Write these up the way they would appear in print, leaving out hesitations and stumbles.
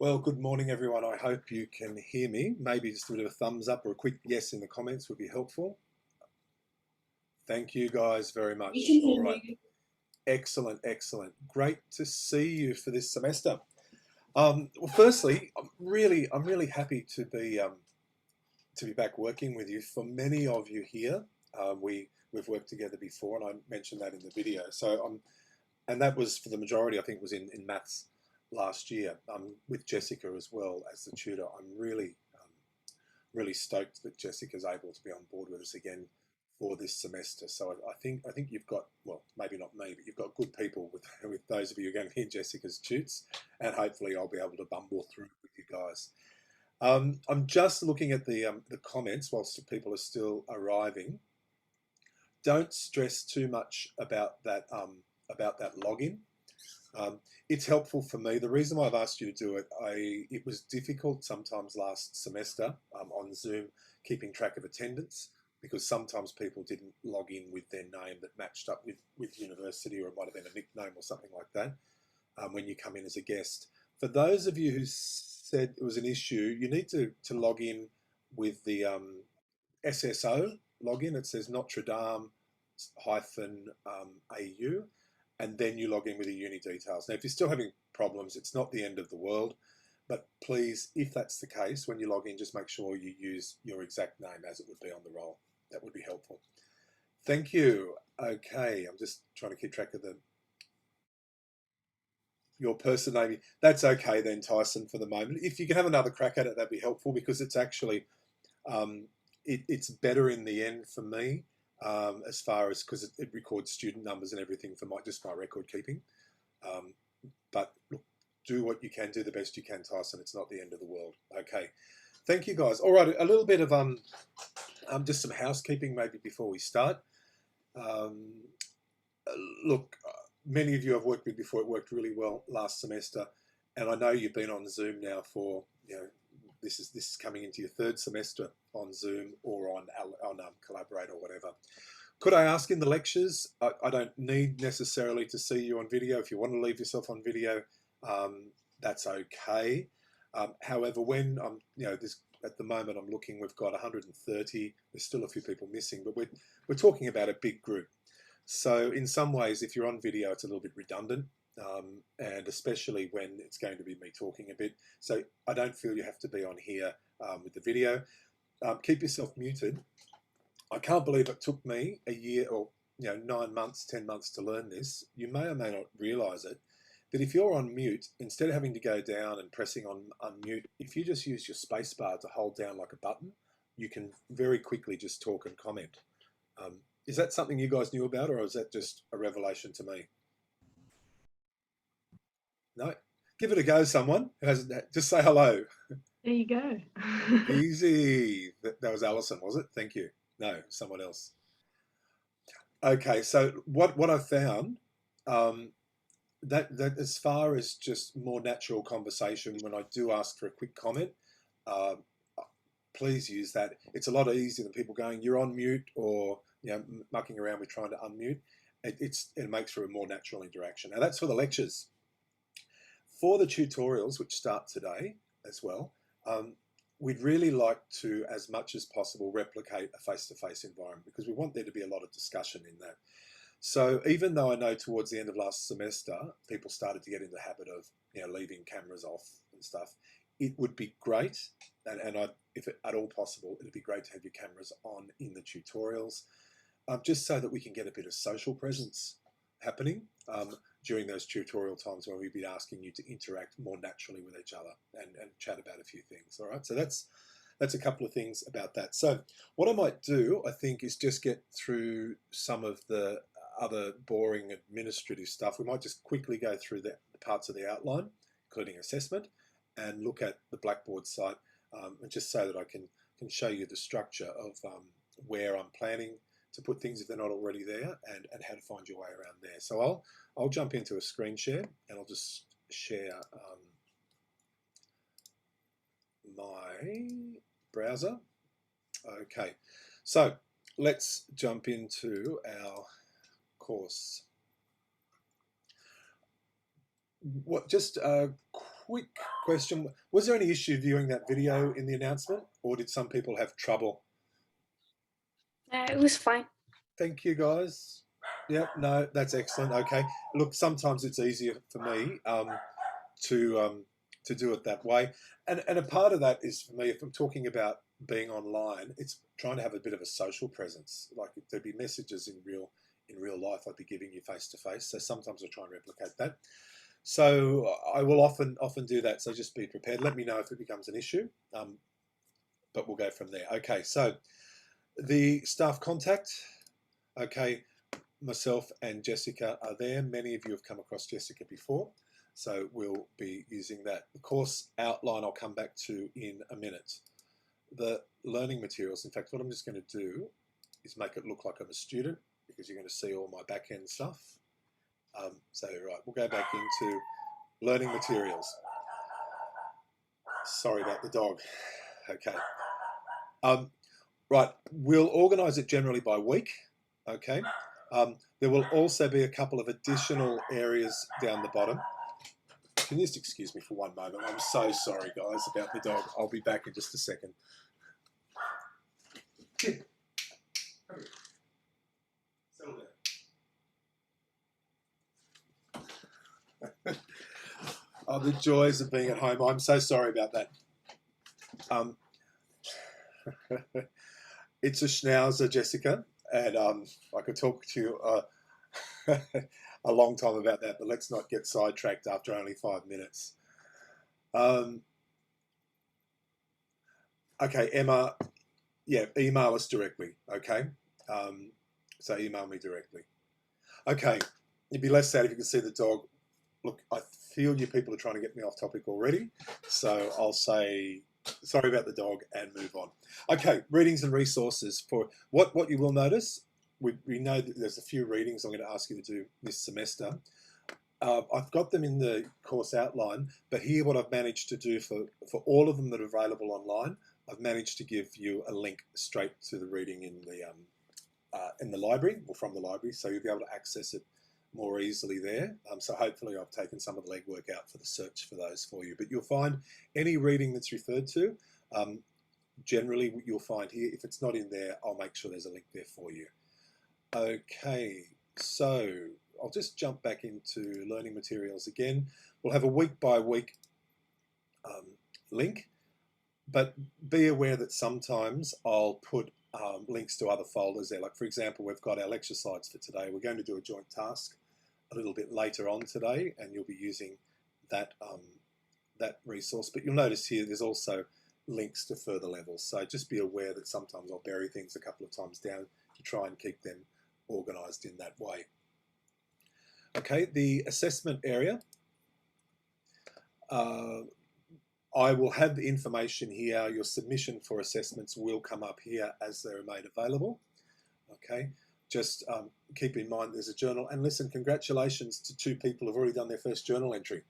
Well, good morning, everyone. I hope you can hear me. Maybe just a bit of a thumbs up or a quick yes in the comments would be helpful. Thank you guys very much. All right. Excellent, excellent. Great to see you for this semester. Well, firstly, I'm really happy to be back working with you. For many of you here, we've worked together before, and I mentioned that in the video. So and that was for the majority, I think, was in maths last year, with Jessica as well as the tutor. I'm really stoked that Jessica's able to be on board with us again for this semester. So I think you've got, well, maybe not me, but you've got good people with those of you who are going to hear Jessica's tutes, and hopefully I'll be able to bumble through with you guys. I'm just looking at the comments whilst people are still arriving. Don't stress too much about that login. It's helpful for me. The reason why I've asked you to do it, it was difficult sometimes last semester on Zoom keeping track of attendance, because sometimes people didn't log in with their name that matched up with university, or it might have been a nickname or something like that when you come in as a guest. For those of you who said it was an issue, you need to log in with the SSO login. It says Notre Dame -AU, and then you log in with the uni details. Now, if you're still having problems, it's not the end of the world, but please, if that's the case, when you log in, just make sure you use your exact name as it would be on the roll. That would be helpful. Thank you. Okay, I'm just trying to keep track of your person name. That's okay then, Tyson, for the moment. If you can have another crack at it, that'd be helpful, because it's actually, it's better in the end for me, as far as, because it records student numbers and everything for just my record keeping. But look, do what you can, do the best you can, Tyson. It's not the end of the world. Okay, thank you guys. All right, a little bit of just some housekeeping maybe before we start. Look, many of you I've worked with before. It worked really well last semester, and I know you've been on Zoom now for, this is coming into your third semester on Zoom or on Collaborate or whatever. Could I ask in the lectures, I don't need necessarily to see you on video. If you want to leave yourself on video, that's okay. However, when I'm, at the moment I'm looking, we've got 130. There's still a few people missing, but we're talking about a big group. So in some ways, if you're on video, it's a little bit redundant, and especially when it's going to be me talking a bit. So I don't feel you have to be on here with the video. Keep yourself muted. I can't believe it took me a year, or 9 months, 10 months to learn this. You may or may not realize it, that if you're on mute, instead of having to go down and pressing on unmute, if you just use your space bar to hold down like a button, you can very quickly just talk and comment. Is that something you guys knew about, or is that just a revelation to me? No? Give it a go, someone who hasn't. Just say hello. There you go. Easy. That was Alison, was it? Thank you. No, someone else. Okay, so what I found, that as far as just more natural conversation, when I do ask for a quick comment, please use that. It's a lot easier than people going, you're on mute, or mucking around with trying to unmute. It makes for a more natural interaction. Now that's for the lectures. For the tutorials, which start today as well, we'd really like to, as much as possible, replicate a face-to-face environment, because we want there to be a lot of discussion in that. So even though I know towards the end of last semester, people started to get in the habit of leaving cameras off and stuff, it would be great, and if at all possible, it'd be great to have your cameras on in the tutorials, just so that we can get a bit of social presence happening during those tutorial times when we'd be asking you to interact more naturally with each other and chat about a few things. All right, so that's a couple of things about that. So what I might do, I think, is just get through some of the other boring administrative stuff. We might just quickly go through the parts of the outline, including assessment, and look at the Blackboard site, and just so that I can show you the structure of where I'm planning to put things if they're not already there, and how to find your way around there. So I'll jump into a screen share, and I'll just share my browser. Okay, so let's jump into our course. Just a quick question. Was there any issue viewing that video in the announcement, or did some people have trouble? It was fine. Thank you, guys. Yeah, no, that's excellent. Okay. Look, sometimes it's easier for me to do it that way. And a part of that is for me, if I'm talking about being online, it's trying to have a bit of a social presence. Like there'd be messages in real life I'd be giving you face to face. So sometimes I try and replicate that. So I will often do that. So just be prepared. Let me know if it becomes an issue. But we'll go from there. Okay, so the staff contact. Okay, myself and Jessica are there. Many of you have come across Jessica before, so we'll be using that. The course outline I'll come back to in a minute. The learning materials, in fact, what I'm just going to do is make it look like I'm a student, because you're going to see all my back-end stuff. So, right, we'll go back into learning materials. Sorry about the dog. Okay. Right, we'll organise it generally by week. Okay. There will also be a couple of additional areas down the bottom. Can you just excuse me for one moment? I'm so sorry, guys, about the dog. I'll be back in just a second. Kid, come here. Settle down. Oh, the joys of being at home. I'm so sorry about that. It's a schnauzer, Jessica, and I could talk to you a long time about that, but let's not get sidetracked after only 5 minutes. Okay, Emma, yeah, email us directly, okay? So email me directly. Okay, you'd be less sad if you could see the dog. Look, I feel you people are trying to get me off topic already, so I'll say sorry about the dog and move on. Okay, readings and resources. For what you will notice, we know that there's a few readings I'm going to ask you to do this semester. I've got them in the course outline, but here what I've managed to do for all of them that are available online, I've managed to give you a link straight to the reading in the library, or from the library, so you'll be able to access it more easily there. So hopefully I've taken some of the legwork out for the search for those for you. But you'll find any reading that's referred to, generally you'll find here. If it's not in there, I'll make sure there's a link there for you. Okay, so I'll just jump back into learning materials again. We'll have a week by week link, but be aware that sometimes I'll put links to other folders there. Like for example, we've got our lecture slides for today. We're going to do a joint task a little bit later on today, and you'll be using that that resource. But you'll notice here there's also links to further levels. So just be aware that sometimes I'll bury things a couple of times down to try and keep them organised in that way. Okay, the assessment area. I will have the information here. Your submission for assessments will come up here as they're made available. Okay, just keep in mind there's a journal. And listen, congratulations to 2 people who've already done their first journal entry.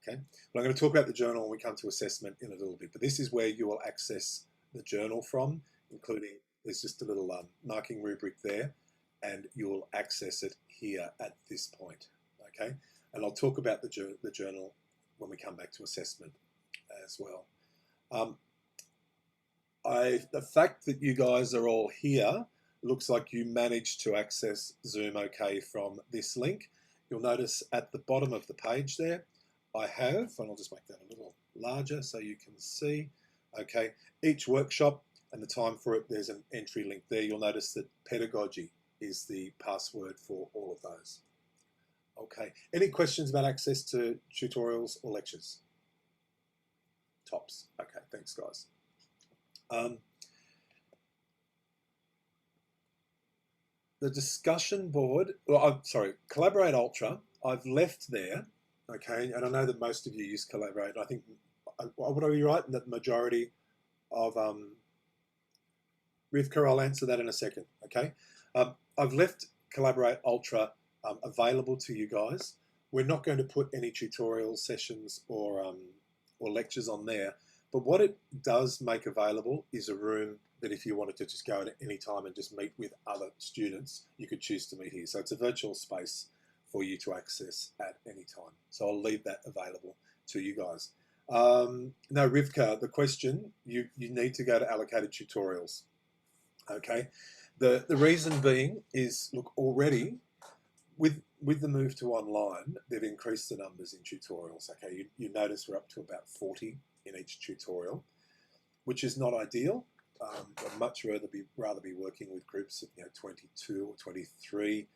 Okay, well, I'm going to talk about the journal when we come to assessment in a little bit, but this is where you will access the journal from, including there's just a little marking rubric there, and you'll access it here at this point. Okay, and I'll talk about the journal when we come back to assessment as well. The fact that you guys are all here looks like you managed to access Zoom okay from this link. You'll notice at the bottom of the page there, I have, and I'll just make that a little larger so you can see, okay, each workshop and the time for it, there's an entry link there. You'll notice that pedagogy is the password for all of those. Okay, any questions about access to tutorials or lectures? Tops. Okay, thanks guys. The discussion board, well, I'm sorry, Collaborate Ultra, I've left there, okay, and I know that most of you use Collaborate. I think, would I be right in that the majority of, Rivka, I'll answer that in a second, okay? I've left Collaborate Ultra available to you guys. We're not going to put any tutorial sessions or lectures on there, but what it does make available is a room that if you wanted to just go at any time and just meet with other students, you could choose to meet here. So it's a virtual space for you to access at any time. So I'll leave that available to you guys. No, Rivka, the question, you need to go to allocated tutorials. Okay, the reason being is, look, already with the move to online, they've increased the numbers in tutorials. Okay, you notice we're up to about 40 in each tutorial, which is not ideal. I'd much rather be working with groups of 22 or 23.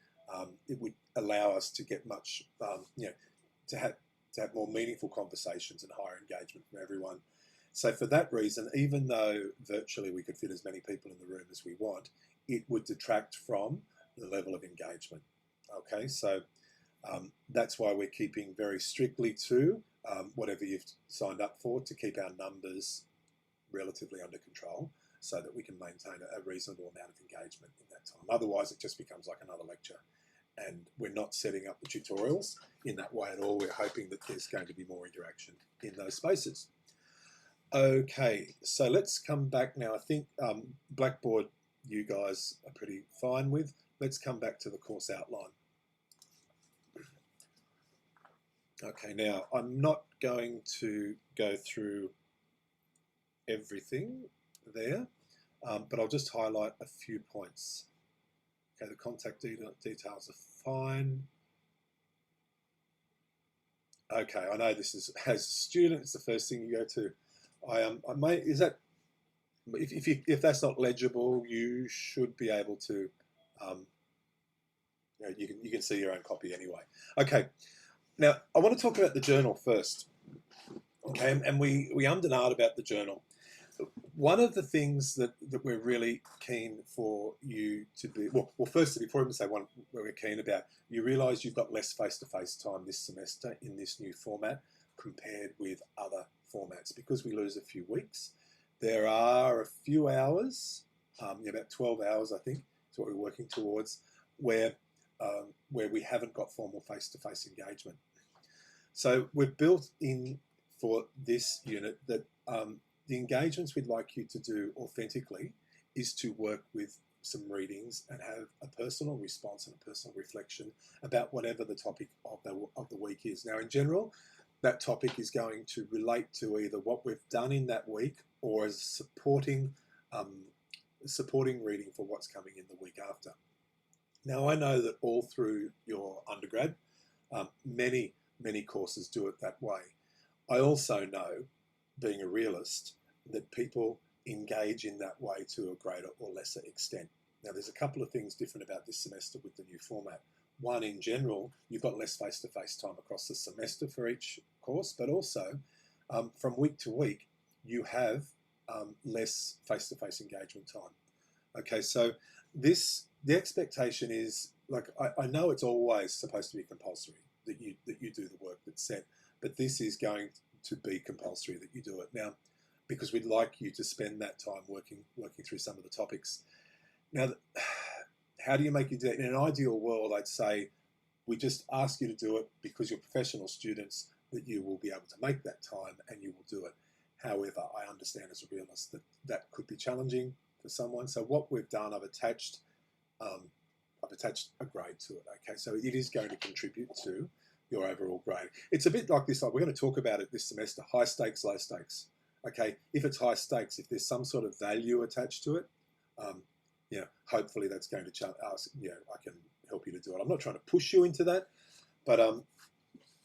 It would allow us to get much to have more meaningful conversations and higher engagement from everyone. So for that reason, even though virtually we could fit as many people in the room as we want, it would detract from the level of engagement. Okay, so that's why we're keeping very strictly to whatever you've signed up for, to keep our numbers relatively under control so that we can maintain a reasonable amount of engagement in that time. Otherwise, it just becomes like another lecture. And we're not setting up the tutorials in that way at all. We're hoping that there's going to be more interaction in those spaces. Okay, so let's come back now. I think Blackboard you guys are pretty fine with. Let's come back to the course outline. Okay, now I'm not going to go through everything there, but I'll just highlight a few points. Okay, the contact details are fine. Okay, I know this is, as a student, it's the first thing you go to. I may, is that, if that's not legible, you should be able to, you can see your own copy anyway. Okay, now I want to talk about the journal first. Okay, and we ummed and ahed about the journal. One of the things that we're really keen for you to be, well firstly, before I even say what we're keen about, you realise you've got less face-to-face time this semester in this new format compared with other formats, because we lose a few weeks. There are a few hours, about 12 hours I think, is what we're working towards, where we haven't got formal face-to-face engagement. So we've built in for this unit that the engagements we'd like you to do authentically is to work with some readings and have a personal response and a personal reflection about whatever the topic of the week is. Now, in general, that topic is going to relate to either what we've done in that week or as supporting reading for what's coming in the week after. Now, I know that all through your undergrad, many courses do it that way. I also know, being a realist, that people engage in that way to a greater or lesser extent. Now, there's a couple of things different about this semester with the new format. One, in general, you've got less face-to-face time across the semester for each course, but also from week to week, you have less face-to-face engagement time. Okay, so the expectation is, like, I know it's always supposed to be compulsory that you do the work that's set, but this is going to be compulsory that you do it now, because we'd like you to spend that time working through some of the topics. Now, how do you make you do it? In an ideal world, I'd say we just ask you to do it because you're professional students, that you will be able to make that time and you will do it. However, I understand as a realist that could be challenging for someone. So what we've done, I've attached a grade to it. Okay, so it is going to contribute to your overall grade. It's a bit like this, like we're going to talk about it this semester, high stakes, low stakes. Okay, if it's high stakes, if there's some sort of value attached to it, hopefully that's going to I can help you to do it. I'm not trying to push you into that, but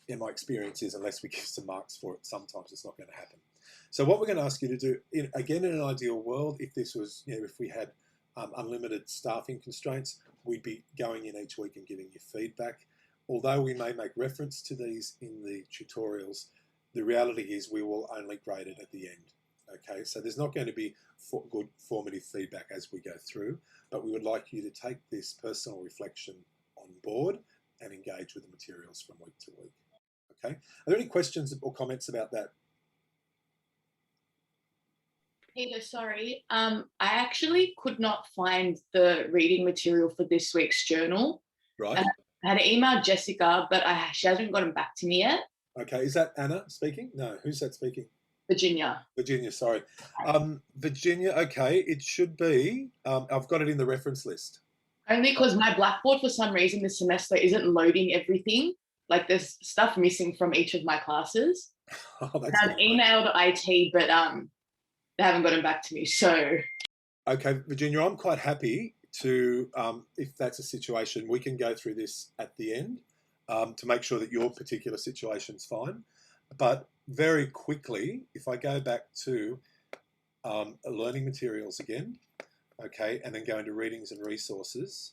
in my experience is, unless we give some marks for it, sometimes it's not going to happen. So what we're going to ask you to do, again, in an ideal world, if this was, if we had unlimited staffing constraints, we'd be going in each week and giving you feedback. Although we may make reference to these in the tutorials, the reality is we will only grade it at the end. Okay, so there's not going to be good formative feedback as we go through, but we would like you to take this personal reflection on board and engage with the materials from week to week. Okay, are there any questions or comments about that? Peter, sorry, I actually could not find the reading material for this week's journal. Right. And I had emailed Jessica, but she hasn't gotten back to me yet. Okay, is that Anna speaking? No, who's that speaking? Virginia. Virginia, sorry. Virginia, okay, it should be, I've got it in the reference list. Only because my Blackboard, for some reason, this semester isn't loading everything. Like, there's stuff missing from each of my classes. Oh, that's I've emailed IT, but they haven't gotten back to me. So okay, Virginia, I'm quite happy to, if that's a situation, we can go through this at the end to make sure that your particular situation's fine. But very quickly, if I go back to learning materials again, okay, and then go into readings and resources,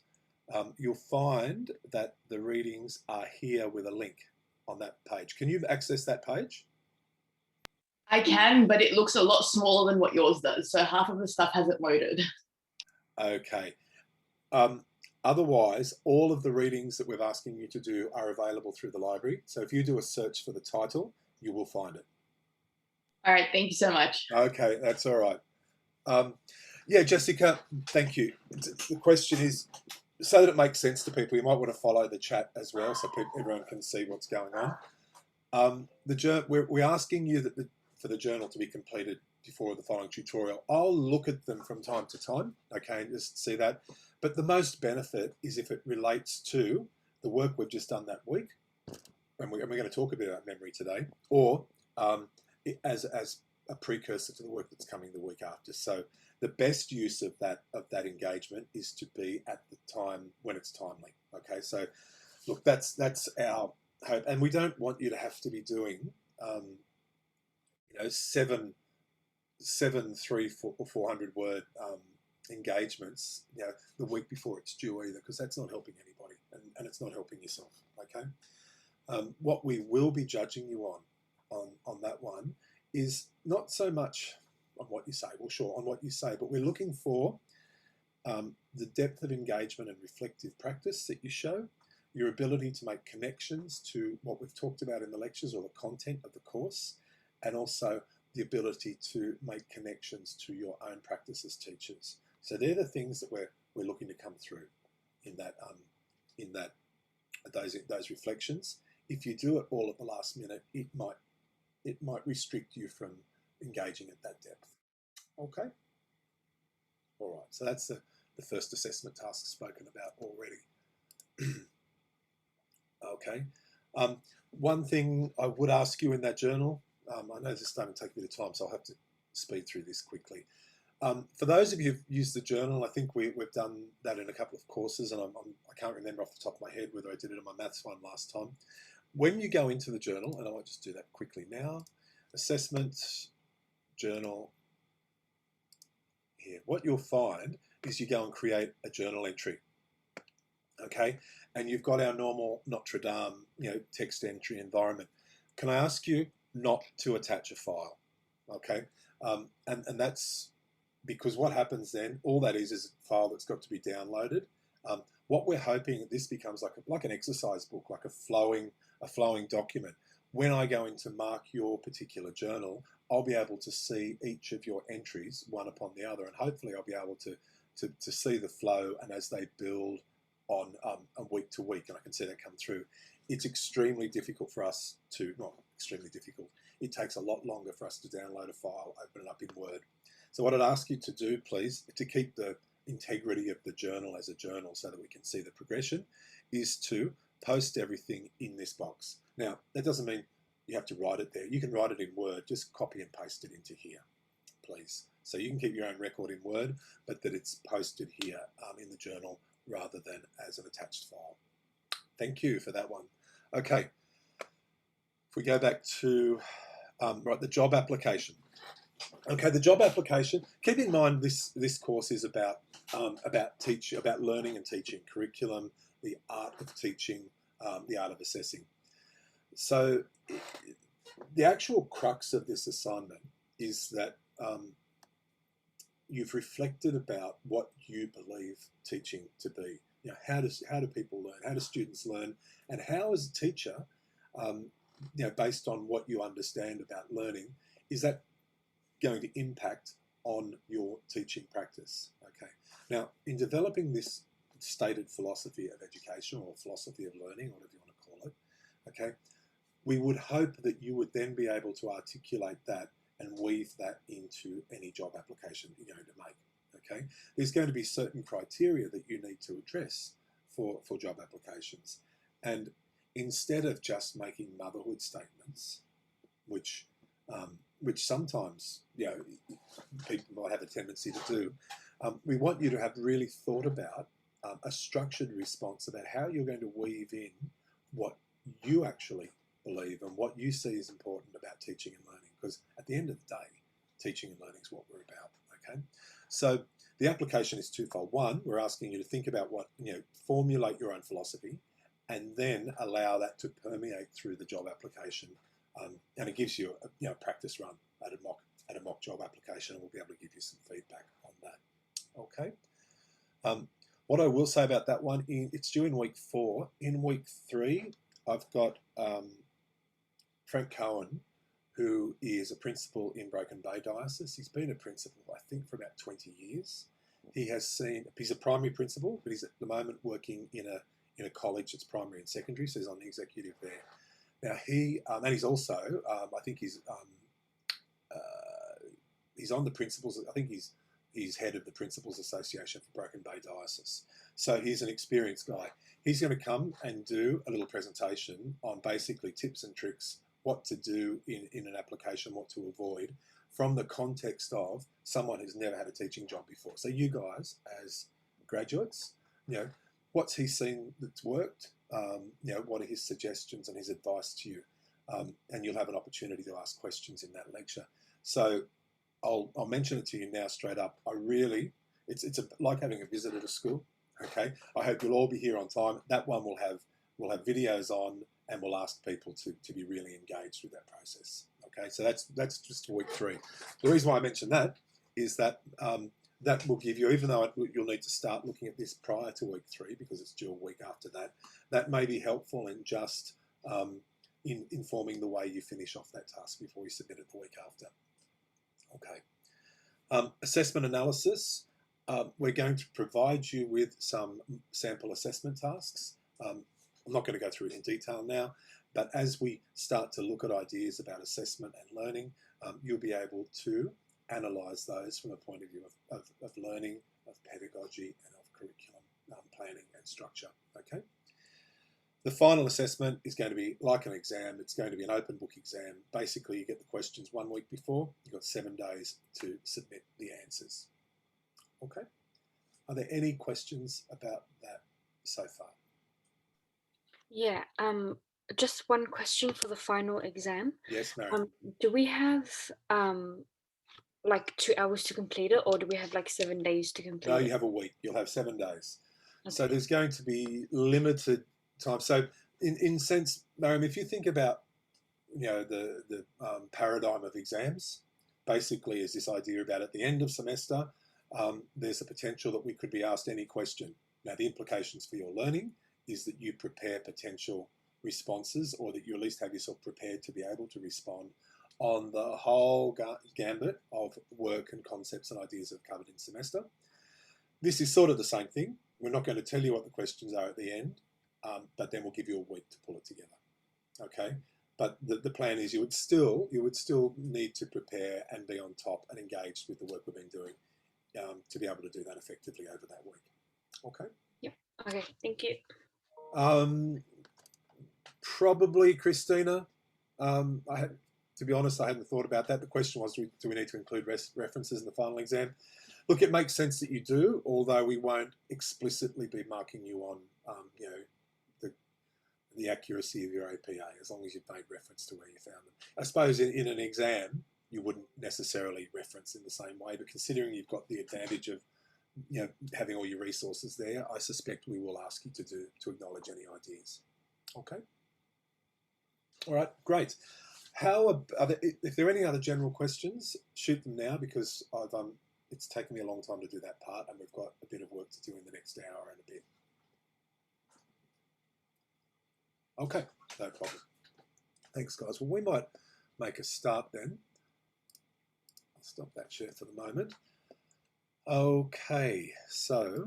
you'll find that the readings are here with a link on that page. Can you access that page? I can, but it looks a lot smaller than what yours does. So half of the stuff hasn't loaded. Okay. Otherwise, all of the readings that we're asking you to do are available through the library. So if you do a search for the title, you will find it. All right, thank you so much. Okay, that's all right. Yeah, Jessica, thank you. The question is, so that it makes sense to people, you might want to follow the chat as well so everyone can see what's going on. We're asking you for the journal to be completed before the following tutorial. I'll look at them from time to time, okay, and just see that. But the most benefit is if it relates to the work we've just done that week, and we're going to talk a bit about memory today, or as a precursor to the work that's coming the week after. So the best use of that engagement is to be at the time when it's timely. Okay, so look, that's our hope, and we don't want you to have to be doing, seven 400 word engagements, the week before it's due either, because that's not helping anybody, and it's not helping yourself. Okay, what we will be judging you on that one is not so much on what you say. Well, sure, on what you say, but we're looking for the depth of engagement and reflective practice that you show, your ability to make connections to what we've talked about in the lectures or the content of the course, and also the ability to make connections to your own practice as teachers. So they're the things that we're looking to come through in those reflections. If you do it all at the last minute, it might restrict you from engaging at that depth. Okay. All right. So that's the first assessment task spoken about already. Okay. One thing I would ask you in that journal, I know this is starting to take a bit of time, so I'll have to speed through this quickly. For those of you who've used the journal, I think we've done that in a couple of courses, and I can't remember off the top of my head whether I did it in my maths one last time. When you go into the journal, and I might just do that quickly now, assessment, journal, here, what you'll find is you go and create a journal entry. Okay, and you've got our normal Notre Dame, text entry environment. Can I ask you not to attach a file? Okay, and that's because what happens then, all that is a file that's got to be downloaded. What we're hoping, this becomes like an exercise book, like a flowing document. When I go in to mark your particular journal, I'll be able to see each of your entries one upon the other, and hopefully I'll be able to see the flow, and as they build on a week to week, and I can see that come through. It's extremely difficult for us to, not extremely difficult, it takes a lot longer for us to download a file, open it up in Word. So what I'd ask you to do, please, to keep the integrity of the journal as a journal so that we can see the progression, is to post everything in this box. Now, that doesn't mean you have to write it there. You can write it in Word, just copy and paste it into here, please. So you can keep your own record in Word, but that it's posted here in the journal rather than as an attached file. Thank you for that one. Okay, if we go back to the job application. Okay, the job application. Keep in mind this course is about learning and teaching, curriculum, the art of teaching, the art of assessing. So the actual crux of this assignment is that you've reflected about what you believe teaching to be. How do people learn? How do students learn? And how, as a teacher, based on what you understand about learning, is that going to impact on your teaching practice? Okay. Now, in developing this stated philosophy of education or philosophy of learning, whatever you want to call it, okay, we would hope that you would then be able to articulate that and weave that into any job application that you're going to make. Okay, there's going to be certain criteria that you need to address for job applications, and instead of just making motherhood statements, which sometimes, you know, people might have a tendency to do. We want you to have really thought about a structured response about how you're going to weave in what you actually believe and what you see is important about teaching and learning, because at the end of the day, teaching and learning is what we're about, okay? So the application is twofold. One, we're asking you to think about what, you know, formulate your own philosophy and then allow that to permeate through the job application. And it gives you a, you know, practice run at a mock job application, and we'll be able to give you some feedback on that, okay? What I will say about that one, it's due in week 4. In week 3, I've got Frank Cohen, who is a principal in Broken Bay Diocese. He's been a principal, I think, for about 20 years. He's a primary principal, but he's at the moment working in a college that's primary and secondary, so he's on the executive there. Now and he's also, I think he's on the principals. I think he's head of the Principals Association for Broken Bay Diocese. So he's an experienced guy. He's going to come and do a little presentation on basically tips and tricks, what to do in an application, what to avoid, from the context of someone who's never had a teaching job before. So you guys, as graduates, you know, what's he seen that's worked? You know, what are his suggestions and his advice to you? And you'll have an opportunity to ask questions in that lecture. So I'll mention it to you now straight up. It's like having a visit at a school. Okay, I hope you'll all be here on time. That one will have videos on, and we'll ask people to be really engaged with that process. Okay, so that's just week 3. The reason why I mention that is that that will give you, even though you'll need to start looking at this prior to week 3 because it's due a week after that, that may be helpful in just in informing the way you finish off that task before you submit it the week after. Okay. Assessment analysis. We're going to provide you with some sample assessment tasks. I'm not going to go through it in detail now, but as we start to look at ideas about assessment and learning, you'll be able to analyse those from a point of view of learning, of pedagogy, and of curriculum planning and structure. Okay. The final assessment is going to be like an exam. It's going to be an open book exam. Basically, you get the questions 1 week before. You've got 7 days to submit the answers. Okay. Are there any questions about that so far? Yeah. Just one question for the final exam. Yes, Mary. Do we have like 2 hours to complete it, or do we have like 7 days to complete it? No, you have a week. You'll have 7 days. Okay. So there's going to be limited time. So in sense, Mariam, if you think about, you know, the paradigm of exams, basically is this idea about at the end of semester, there's a potential that we could be asked any question. Now, the implications for your learning is that you prepare potential responses, or that you at least have yourself prepared to be able to respond on the whole gambit of work and concepts and ideas that are covered in semester. This is sort of the same thing. We're not going to tell you what the questions are at the end, but then we'll give you a week to pull it together. Okay, but the plan is you would still need to prepare and be on top and engaged with the work we've been doing to be able to do that effectively over that week. Okay. Yep. Okay. Thank you. Probably Christina. To be honest, I hadn't thought about that. The question was, do we need to include references in the final exam? Look, it makes sense that you do, although we won't explicitly be marking you on, you know, the accuracy of your APA, as long as you've made reference to where you found them. I suppose in an exam, you wouldn't necessarily reference in the same way, but considering you've got the advantage of, you know, having all your resources there, I suspect we will ask you to acknowledge any ideas. Okay. All right, great. If there are any other general questions, shoot them now, because it's taken me a long time to do that part, and we've got a bit of work to do in the next hour and a bit. Okay, no problem. Thanks, guys. Well, we might make a start then. I'll stop that share for the moment. Okay, so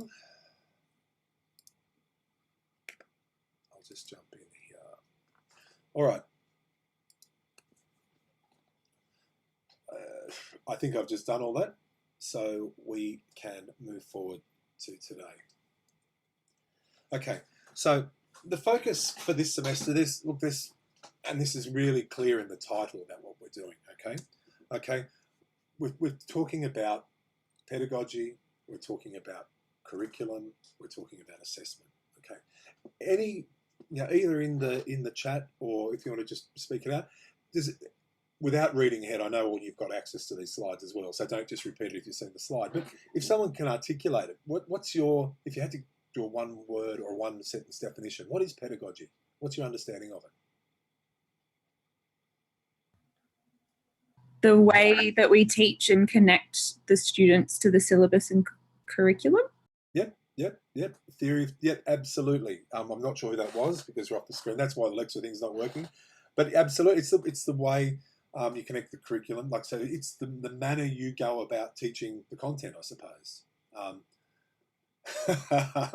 I'll just jump in here. All right. I think I've just done all that, so we can move forward to today. Okay, so the focus for this semester, there's and this is really clear in the title about what we're doing, okay? We're talking about pedagogy, we're talking about curriculum, we're talking about assessment, okay? Either in the chat or if you want to just speak it out, without reading ahead, I know all you've got access to these slides as well, so don't just repeat it if you've seen the slide. But if someone can articulate it, what's your, if you had to do a one word or one sentence definition, what is pedagogy? What's your understanding of it? The way that we teach and connect the students to the syllabus and curriculum. Yep. Theory, yep, absolutely. I'm not sure who that was because we're off the screen. That's why the lecture thing's not working. But absolutely, it's the way you connect the curriculum. Like, so it's the manner you go about teaching the content, I suppose.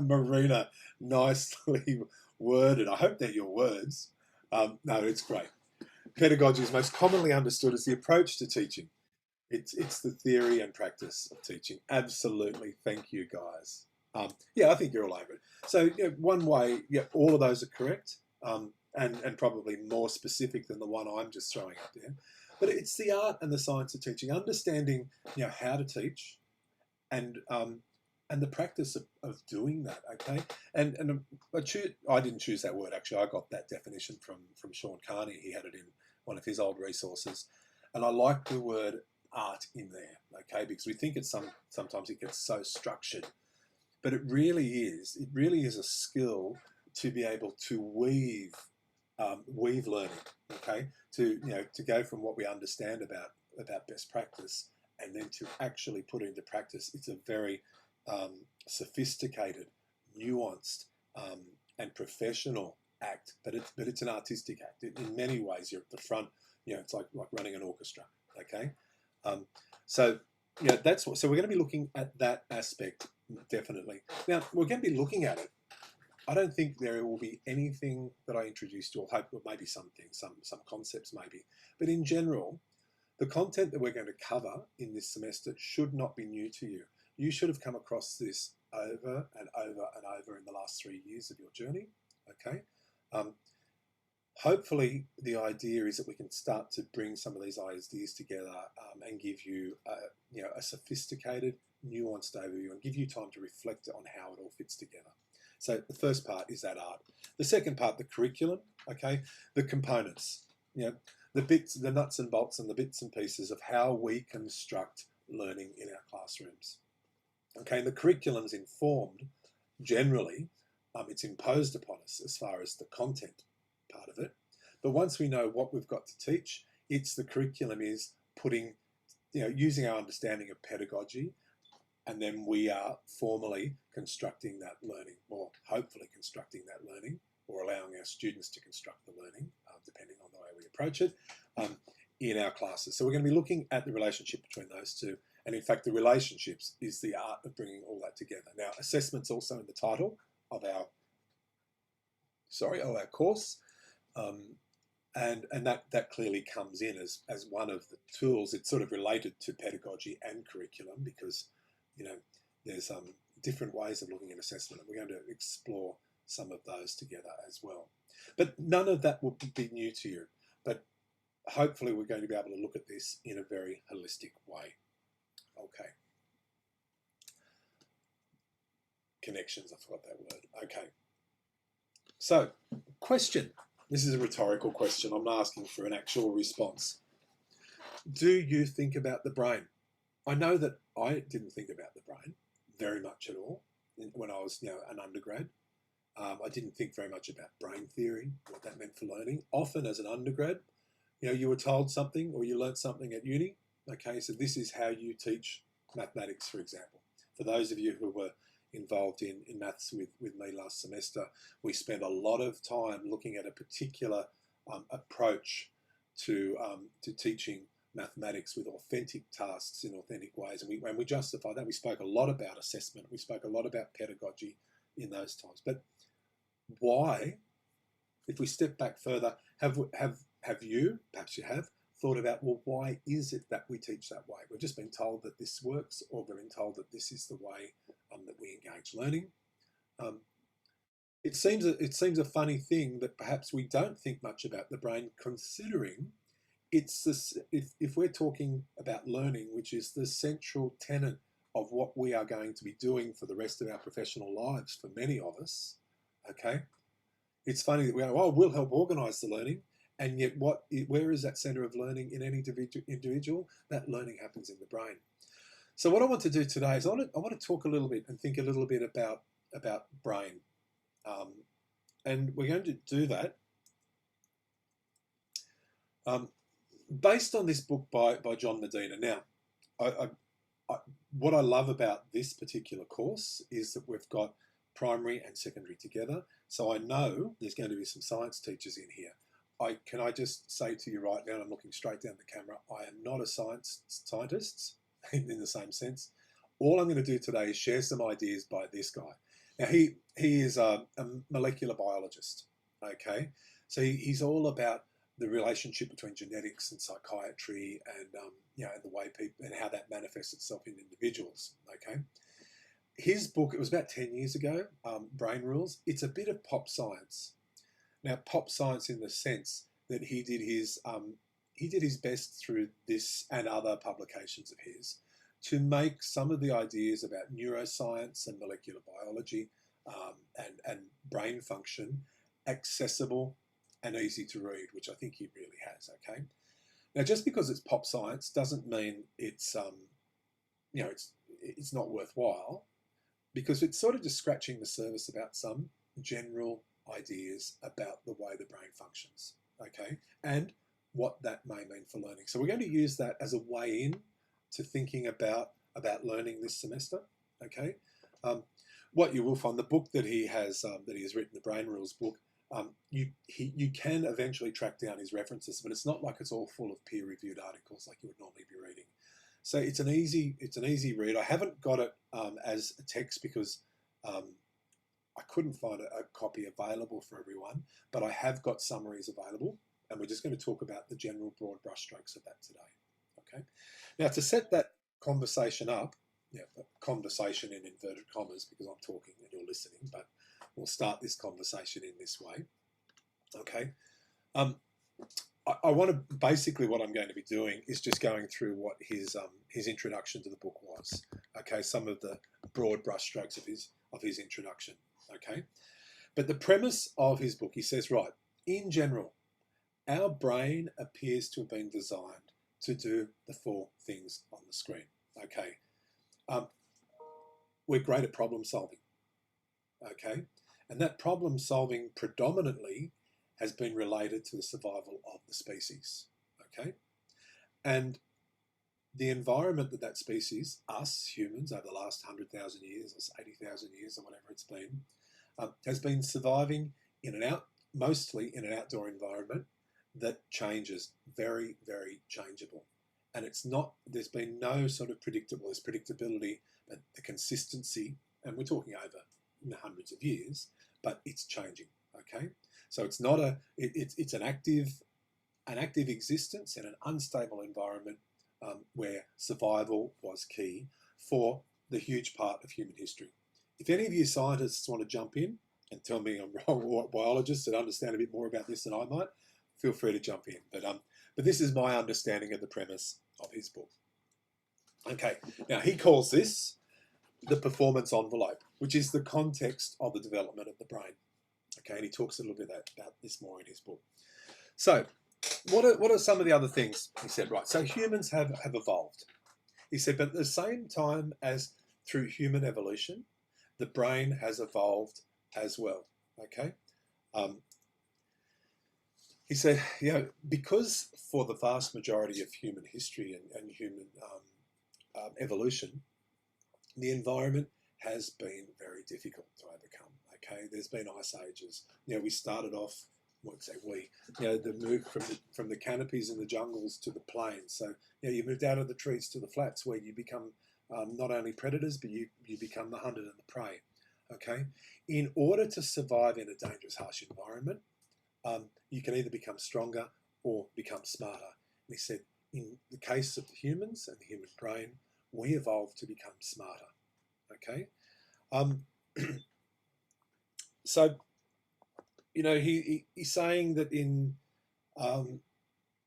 Marina, nicely worded. I hope they're your words. No, it's great. Pedagogy is most commonly understood as the approach to teaching. It's the theory and practice of teaching. Absolutely. Thank you, guys. Yeah, I think you're all over it. So one way, all of those are correct, and probably more specific than the one I'm just throwing up there. But it's the art and the science of teaching, understanding how to teach, and the practice of doing that. Okay, and I didn't choose that word actually. I got that definition from Sean Carney. He had it in one of his old resources, and I like the word art in there. Okay, because we think sometimes it gets so structured. But it really is a skill to be able to weave learning, okay? To go from what we understand about best practice and then to actually put it into practice. It's a very sophisticated, nuanced, and professional act, but it's an artistic act. In many ways, you're at the front. It's like running an orchestra, okay? So so we're going to be looking at that aspect. Definitely. Now, we're going to be looking at it. I don't think there will be anything that I introduced you, or hope, or maybe some concepts maybe. But in general, the content that we're going to cover in this semester should not be new to you. You should have come across this over and over and over in the last 3 years of your journey, okay? Hopefully, the idea is that we can start to bring some of these ideas together and give you a sophisticated, nuanced overview and give you time to reflect on how it all fits together. So the first part is that art. The second part, the curriculum, okay? The components, the bits, the nuts and bolts and the bits and pieces of how we construct learning in our classrooms. Okay, and the curriculum's informed, generally, it's imposed upon us as far as the content part of it. But once we know what we've got to teach, the curriculum is putting, using our understanding of pedagogy, and then we are formally constructing that learning, or hopefully constructing that learning, or allowing our students to construct the learning, depending on the way we approach it, in our classes. So we're going to be looking at the relationship between those two. And in fact, the relationships is the art of bringing all that together. Now, assessment's also in the title of our course. And that clearly comes in as one of the tools. It's sort of related to pedagogy and curriculum because, there's different ways of looking at assessment, and we're going to explore some of those together as well. But none of that will be new to you. But hopefully we're going to be able to look at this in a very holistic way. Okay. Connections, I forgot that word. Okay. So, question. This is a rhetorical question. I'm not asking for an actual response. Do you think about the brain? I know that I didn't think about the brain very much at all when I was, an undergrad. I didn't think very much about brain theory, what that meant for learning. Often as an undergrad, you were told something or you learnt something at uni. Okay, so this is how you teach mathematics, for example. For those of you who were involved in maths with me last semester, we spent a lot of time looking at a particular approach to teaching mathematics with authentic tasks in authentic ways, and we justified that. We spoke a lot about assessment. We spoke a lot about pedagogy in those times. But why, if we step back further, have you, perhaps you have, thought about, well, why is it that we teach that way? We've just been told that this works, or we've been told that this is the way that we engage learning. it seems a funny thing that perhaps we don't think much about the brain, considering it's this, if we're talking about learning, which is the central tenet of what we are going to be doing for the rest of our professional lives for many of us, okay? It's funny that we go, oh, we'll help organise the learning, and yet where is that centre of learning in any individual? That learning happens in the brain. So what I want to do today is I want to talk a little bit and think a little bit about brain. And we're going to do that based on this book by John Medina. Now, what I love about this particular course is that we've got primary and secondary together. So I know there's going to be some science teachers in here. Can I just say to you right now, and I'm looking straight down the camera, I am not a scientist in the same sense. All I'm going to do today is share some ideas by this guy. Now, he is a molecular biologist, okay? So he's all about the relationship between genetics and psychiatry and, and the way people, and how that manifests itself in individuals, okay? His book, it was about 10 years ago, Brain Rules. It's a bit of pop science. Now, pop science in the sense that he did his best through this and other publications of his to make some of the ideas about neuroscience and molecular biology and brain function accessible and easy to read, which I think he really has, okay? Now, just because it's pop science doesn't mean it's not worthwhile, because it's sort of just scratching the surface about some general ideas about the way the brain functions, okay? And what that may mean for learning. So we're going to use that as a way in to thinking about learning this semester, okay? What you will find, the book that he has written, the Brain Rules book, you can eventually track down his references, but it's not like it's all full of peer-reviewed articles like you would normally be reading. So it's an easy read. I haven't got it as a text because I couldn't find a copy available for everyone, but I have got summaries available, and we're just going to talk about the general broad brushstrokes of that today. Okay. Now, to set that conversation up, conversation in inverted commas because I'm talking and you're listening, but we'll start this conversation in this way. Okay. I want to, basically what I'm going to be doing is just going through what his introduction to the book was. Okay, some of the broad brushstrokes of his introduction. Okay, but the premise of his book, he says, right, in general, our brain appears to have been designed to do the 4 things on the screen. Okay, we're great at problem solving. Okay, and that problem solving predominantly has been related to the survival of the species, okay? And the environment that species, us humans, over the last 100,000 years or 80,000 years or whatever it's been, has been surviving mostly in an outdoor environment that changes, very, very changeable. And there's been no sort of predictability, but the consistency, and we're talking over hundreds of years, but it's changing, okay? So it's not it's an active existence in an unstable environment where survival was key for the huge part of human history. If any of you scientists want to jump in and tell me I'm wrong, or biologists that understand a bit more about this than I might, feel free to jump in. But this is my understanding of the premise of his book. Okay, now he calls this the performance envelope, which is the context of the development of the brain. Okay, and he talks a little bit about this more in his book. So, what are some of the other things he said? Right, so humans have evolved. He said, but at the same time as through human evolution, the brain has evolved as well. Okay, he said, because for the vast majority of human history and human evolution, the environment has been very difficult to overcome. Okay, there's been ice ages. We started off, the move from the canopies in the jungles to the plains. So, you moved out of the trees to the flats where you become not only predators, but you become the hunted and the prey. Okay, in order to survive in a dangerous, harsh environment, you can either become stronger or become smarter. And he said, in the case of the humans and the human brain, we evolved to become smarter. Okay. So you know, he's saying that in,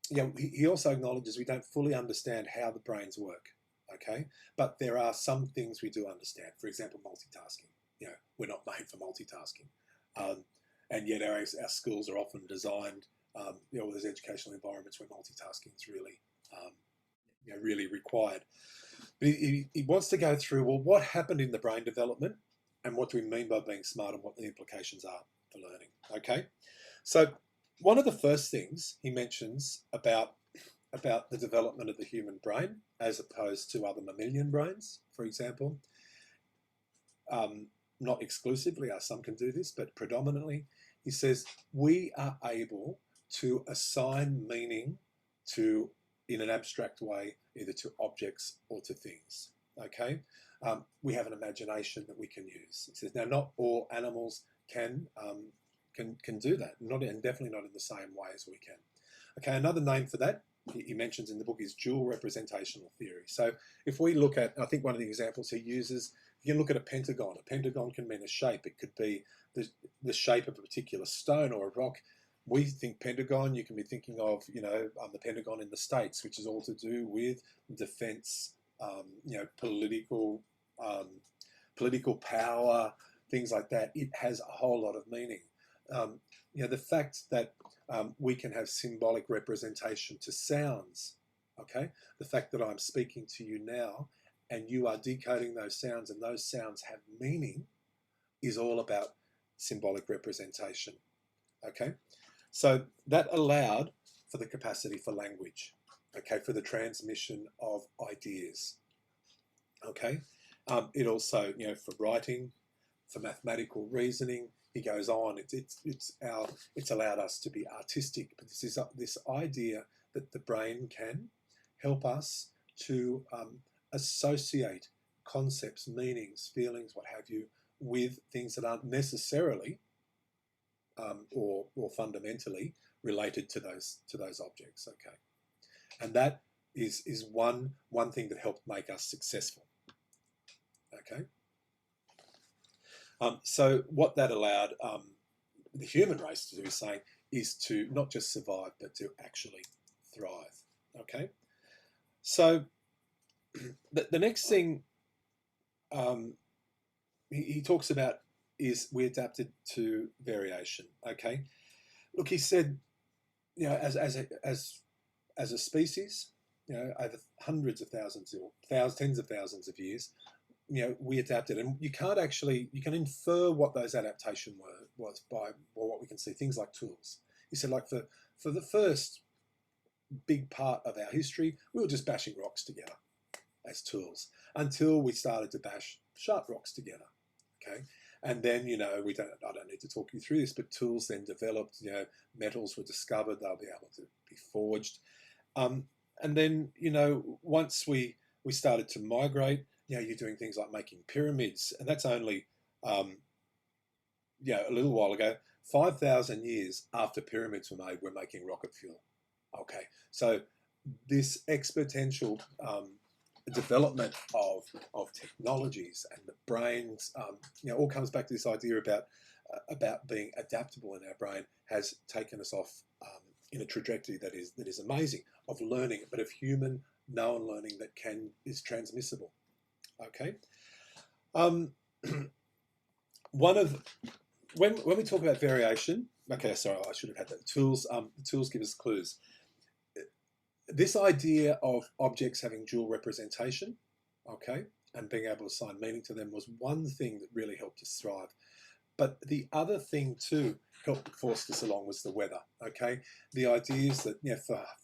he also acknowledges we don't fully understand how the brains work, okay? But there are some things we do understand. For example, multitasking. You know, we're not made for multitasking. And yet our schools are often designed, there's educational environments where multitasking is really, really required. But he wants to go through, well, what happened in the brain development and what do we mean by being smart and what the implications are for learning, okay? So one of the first things he mentions about the development of the human brain as opposed to other mammalian brains, for example, not exclusively, some can do this, but predominantly, he says we are able to assign meaning to, in an abstract way, either to objects or to things, okay? We have an imagination that we can use. He says, now not all animals can do that, and definitely not in the same way as we can. Okay, another name for that he mentions in the book is dual representational theory. So if we look at, I think one of the examples he uses, you can look at a pentagon. A pentagon can mean a shape. It could be the shape of a particular stone or a rock. We think pentagon, you can be thinking of, the Pentagon in the States, which is all to do with defense, political power, things like that. It has a whole lot of meaning. The fact that we can have symbolic representation to sounds, okay? The fact that I'm speaking to you now and you are decoding those sounds and those sounds have meaning is all about symbolic representation, okay? So that allowed for the capacity for language, okay, for the transmission of ideas, okay? It also, for writing, for mathematical reasoning, he goes on. It's allowed us to be artistic, but this idea that the brain can help us to associate concepts, meanings, feelings, what have you, with things that aren't necessarily or fundamentally related to those objects. Okay, and that is one thing that helped make us successful. Okay. So what that allowed the human race to do, he's saying, is to not just survive, but to actually thrive. Okay. So the next thing he talks about is we adapted to variation. Okay. Look, he said, as a species, over hundreds of thousands or tens of thousands of years, we adapted, and you can infer what those adaptations was by what we can see, things like tools. He said, like for the first big part of our history, we were just bashing rocks together as tools until we started to bash sharp rocks together. Okay, and then I don't need to talk you through this, but tools then developed. Metals were discovered; they'll be able to be forged, and then once we started to migrate. You're doing things like making pyramids, and that's only, a little while ago. 5,000 years after pyramids were made, we're making rocket fuel. Okay, so this exponential development of technologies and the brains, all comes back to this idea about being adaptable in our brain has taken us off in a trajectory that is amazing of learning, but of human known learning that is transmissible. Okay. When we talk about variation, okay, sorry, I should have had that. The tools give us clues. This idea of objects having dual representation, okay, and being able to assign meaning to them was one thing that really helped us thrive. But the other thing too helped force us along was the weather. Okay, the idea is that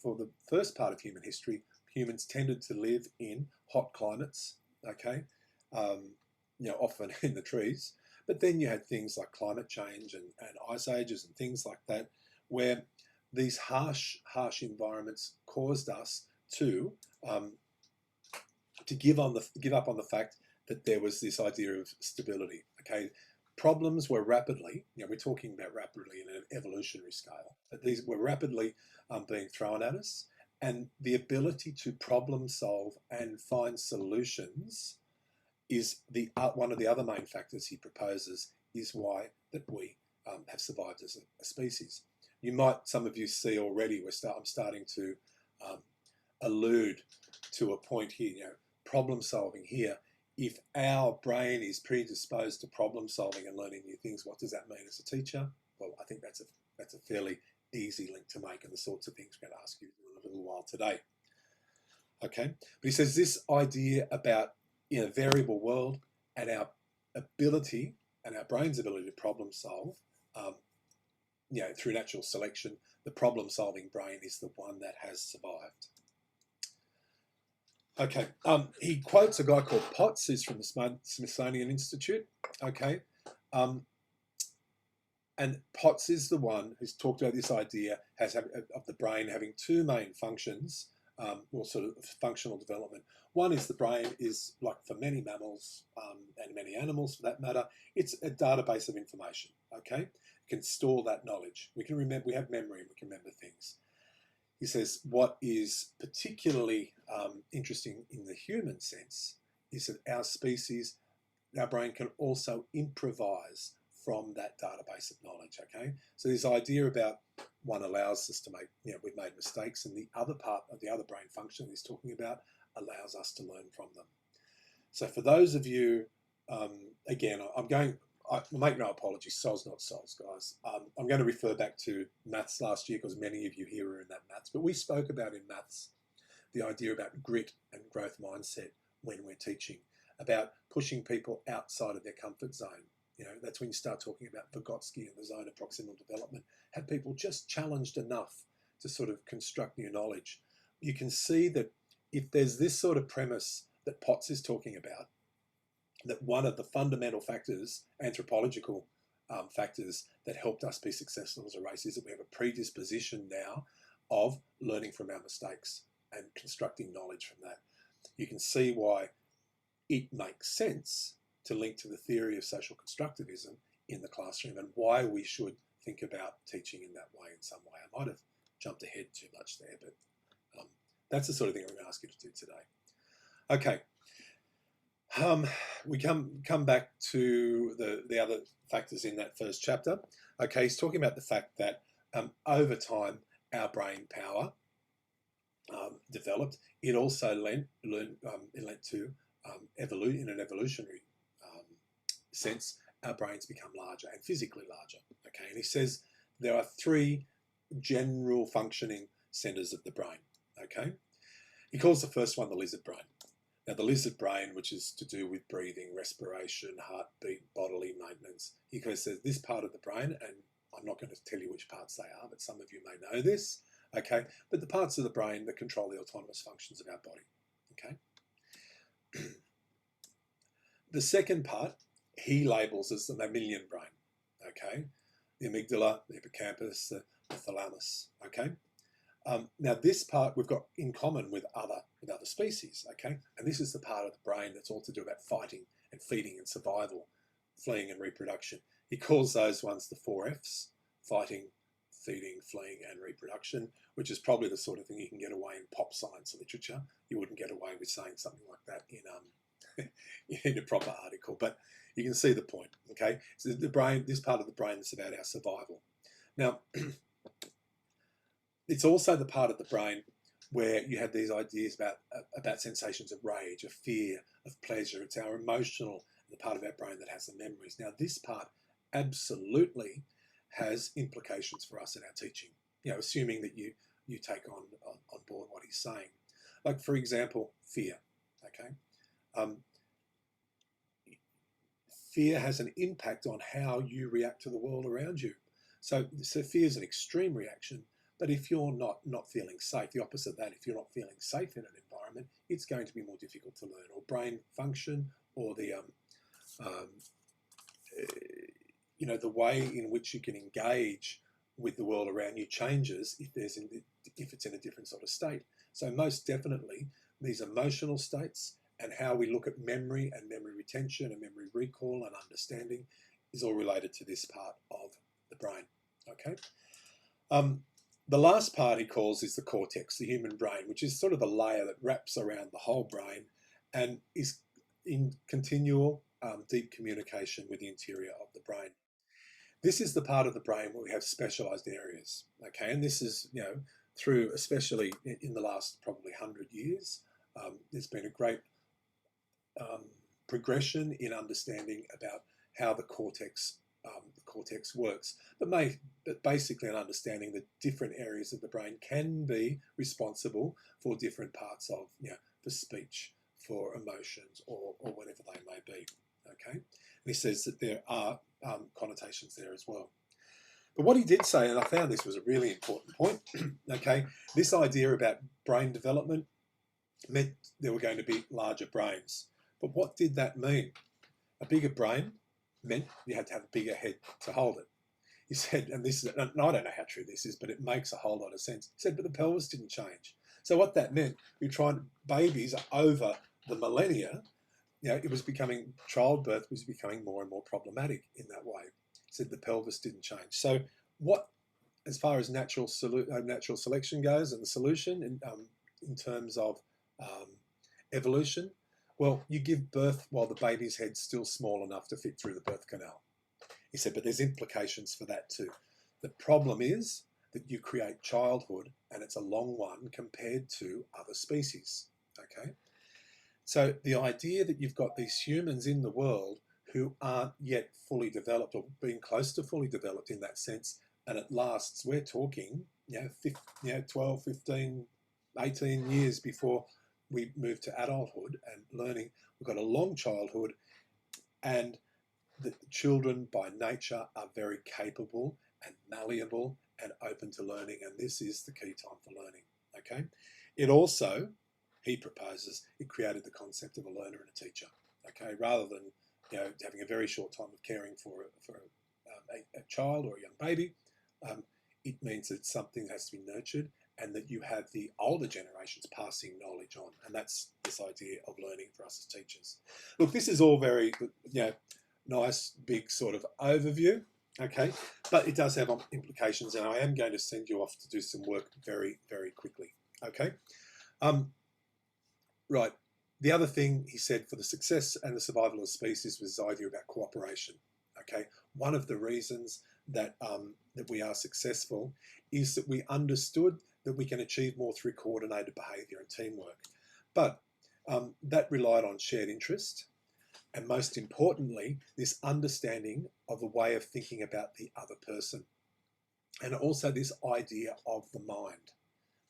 for the first part of human history, humans tended to live in hot climates. Okay, often in the trees. But then you had things like climate change and ice ages and things like that, where these harsh environments caused us to give up on the fact that there was this idea of stability. Okay, problems were rapidly, we're talking about rapidly in an evolutionary scale, but these were rapidly being thrown at us, and the ability to problem solve and find solutions is one of the other main factors he proposes is why that we have survived as a species. You might, some of you see already, I'm starting to allude to a point here, you know, problem solving here. If our brain is predisposed to problem solving and learning new things, what does that mean as a teacher? Well, I think that's a fairly easy link to make, and the sorts of things we're going to ask you in a little while today. Okay, but he says this idea about, in a variable world, and our ability and our brain's ability to problem solve, you know, through natural selection, the problem solving brain is the one that has survived. Okay, he quotes a guy called Potts, who's from the Smithsonian Institute. Okay, and Potts is the one who's talked about this idea of the brain having two main functions, or sort of functional development. One is the brain is, like for many mammals and many animals for that matter, it's a database of information. Okay, it can store that knowledge. We can remember, we have memory, and we can remember things. He says what is particularly interesting in the human sense is that our species, our brain can also improvise from that database of knowledge. Okay, so this idea about one allows us to make, you know, we've made mistakes, and the other part of the other brain function he's talking about allows us to learn from them. So for those of you, again, I make no apologies, soz not soz, guys. I'm going to refer back to maths last year because many of you here are in that maths, but we spoke about in maths the idea about grit and growth mindset when we're teaching, about pushing people outside of their comfort zone. You know, that's when you start talking about Vygotsky and the zone of proximal development. Have people just challenged enough to sort of construct new knowledge? You can see that if there's this sort of premise that Potts is talking about, that one of the fundamental factors, anthropological factors, that helped us be successful as a race is that we have a predisposition now of learning from our mistakes and constructing knowledge from that. You can see why it makes sense to link to the theory of social constructivism in the classroom, and why we should think about teaching in that way in some way. I might have jumped ahead too much there, but that's the sort of thing I'm going to ask you to do today. Okay. We come back to the other factors in that first chapter. Okay, he's talking about the fact that over time our brain power developed. It also lent to in an evolutionary sense, our brains become larger and physically larger. Okay, and he says there are three general functioning centers of the brain. Okay, he calls the first one the lizard brain. Now, the lizard brain, which is to do with breathing, respiration, heartbeat, bodily maintenance, he says this part of the brain, and I'm not going to tell you which parts they are, but some of you may know this, okay? But the parts of the brain that control the autonomous functions of our body, okay? The second part, he labels as the mammalian brain, okay? The amygdala, the hippocampus, the thalamus, okay? Now, this part we've got in common with other species, okay? And this is the part of the brain that's all to do about fighting and feeding and survival, fleeing and reproduction. He calls those ones the 4 Fs, fighting, feeding, fleeing and reproduction, which is probably the sort of thing you can get away in pop science literature. You wouldn't get away with saying something like that in a proper article, but you can see the point, okay? So the brain, this part of the brain is about our survival. Now, it's also the part of the brain where you have these ideas about sensations of rage, of fear, of pleasure. It's our emotional, the part of our brain that has the memories. Now, this part absolutely has implications for us in our teaching, you know, assuming that you take on board what he's saying. Like, for example, fear, okay? Fear has an impact on how you react to the world around you. So fear is an extreme reaction. But if you're not feeling safe, the opposite of that, if you're not feeling safe in an environment, it's going to be more difficult to learn, or brain function, or the you know, the way in which you can engage with the world around you changes if it's in a different sort of state. So most definitely, these emotional states and how we look at memory and memory retention and memory recall and understanding is all related to this part of the brain. Okay. The last part he calls is the cortex, the human brain, which is sort of the layer that wraps around the whole brain and is in continual deep communication with the interior of the brain. This is the part of the brain where we have specialized areas, okay? And this is, you know, through, especially in the last probably 100 years, there's been a great progression in understanding about how the cortex works, but basically an understanding that different areas of the brain can be responsible for different parts of, you know, for speech, for emotions, or whatever they may be. Okay, and he says that there are connotations there as well. But what he did say, and I found this was a really important point, okay, this idea about brain development meant there were going to be larger brains. But what did that mean? A bigger brain meant you had to have a bigger head to hold it. He said, and this is, and I don't know how true this is, but it makes a whole lot of sense. He said, but the pelvis didn't change. So what that meant, we tried babies over the millennia, you know, it was becoming, childbirth was becoming more and more problematic in that way. He said the pelvis didn't change. So what, as far as natural selection goes and the solution in terms of evolution, well, you give birth while the baby's head's still small enough to fit through the birth canal. He said, but there's implications for that too. The problem is that you create childhood, and it's a long one compared to other species, okay? So the idea that you've got these humans in the world who aren't yet fully developed or being close to fully developed in that sense, and it lasts, we're talking, 12, 15, 18 years before we move to adulthood and learning. We've got a long childhood, and the children by nature are very capable and malleable and open to learning, and this is the key time for learning, okay? It also, he proposes, it created the concept of a learner and a teacher, okay? Rather than, you know, having a very short time of caring for a child or a young baby, it means that it's something that has to be nurtured, and that you have the older generations passing knowledge on, and that's this idea of learning for us as teachers. Look, this is all very, you know, nice, big sort of overview, okay? But it does have implications, and I am going to send you off to do some work very, very quickly, okay? Right. The other thing he said for the success and the survival of the species was this idea about cooperation, okay? One of the reasons that, that we are successful is that we understood that we can achieve more through coordinated behaviour and teamwork. But that relied on shared interest, and most importantly, this understanding of the way of thinking about the other person. And also this idea of the mind,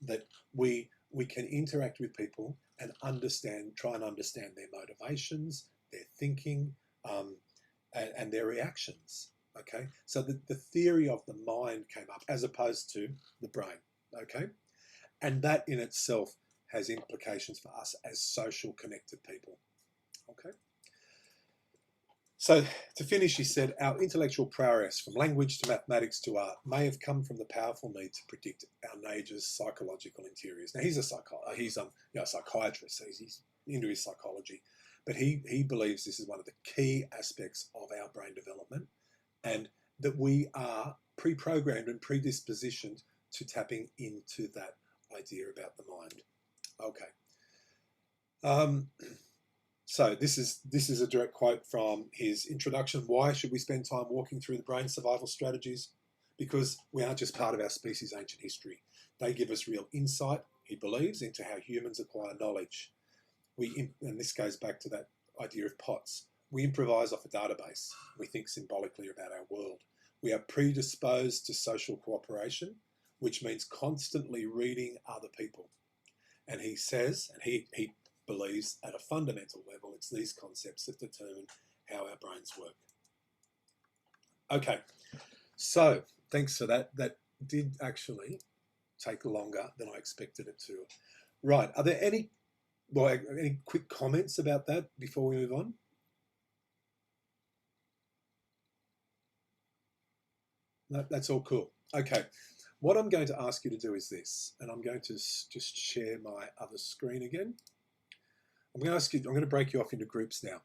that we can interact with people and try and understand their motivations, their thinking, and their reactions, okay? So the theory of the mind came up as opposed to the brain, okay? And that in itself has implications for us as social connected people, okay? So to finish, he said, our intellectual prowess from language to mathematics to art may have come from the powerful need to predict our nature's psychological interiors. Now he's a psychiatrist, so he's into his psychology, but he believes this is one of the key aspects of our brain development, and that we are pre-programmed and predispositioned to tapping into that idea about the mind. Okay. So this is a direct quote from his introduction. Why should we spend time walking through the brain survival strategies? Because we aren't just part of our species' ancient history. They give us real insight, he believes, into how humans acquire knowledge. And this goes back to that idea of POTS. We improvise off a database. We think symbolically about our world. We are predisposed to social cooperation, which means constantly reading other people. And he says, and he believes at a fundamental level, it's these concepts that determine how our brains work. Okay, so thanks for that. That did actually take longer than I expected it to. Right, are there any quick comments about that before we move on? No, that's all cool. Okay, what I'm going to ask you to do is this, and I'm going to just share my other screen again. I'm going to break you off into groups now.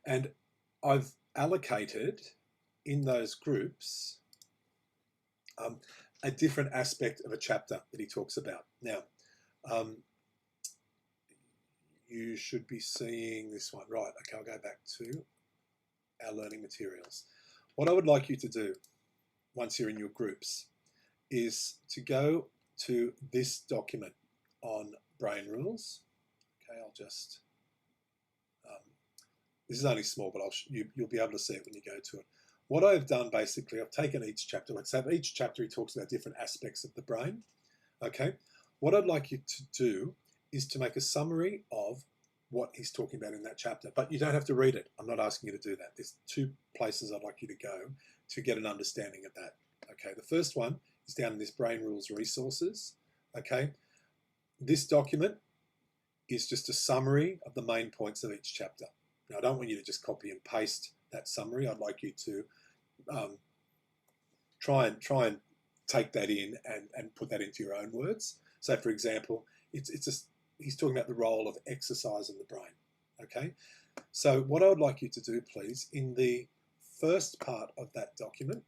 And I've allocated in those groups a different aspect of a chapter that he talks about. Now, you should be seeing this one. Right, okay, I'll go back to our learning materials. What I would like you to do once you're in your groups is to go to this document on brain rules. Okay, I'll just, this is only small, but you'll be able to see it when you go to it. What I've done basically, I've taken each chapter. Let's have each chapter, he talks about different aspects of the brain. Okay, what I'd like you to do is to make a summary of what he's talking about in that chapter, but you don't have to read it. I'm not asking you to do that. There's 2 places I'd like you to go to get an understanding of that. Okay, the first one is down in this Brain Rules Resources. Okay, this document is just a summary of the main points of each chapter. Now, I don't want you to just copy and paste that summary. I'd like you to try and take that in and put that into your own words. So, for example, he's talking about the role of exercise in the brain. Okay, so what I would like you to do, please, in the first part of that document,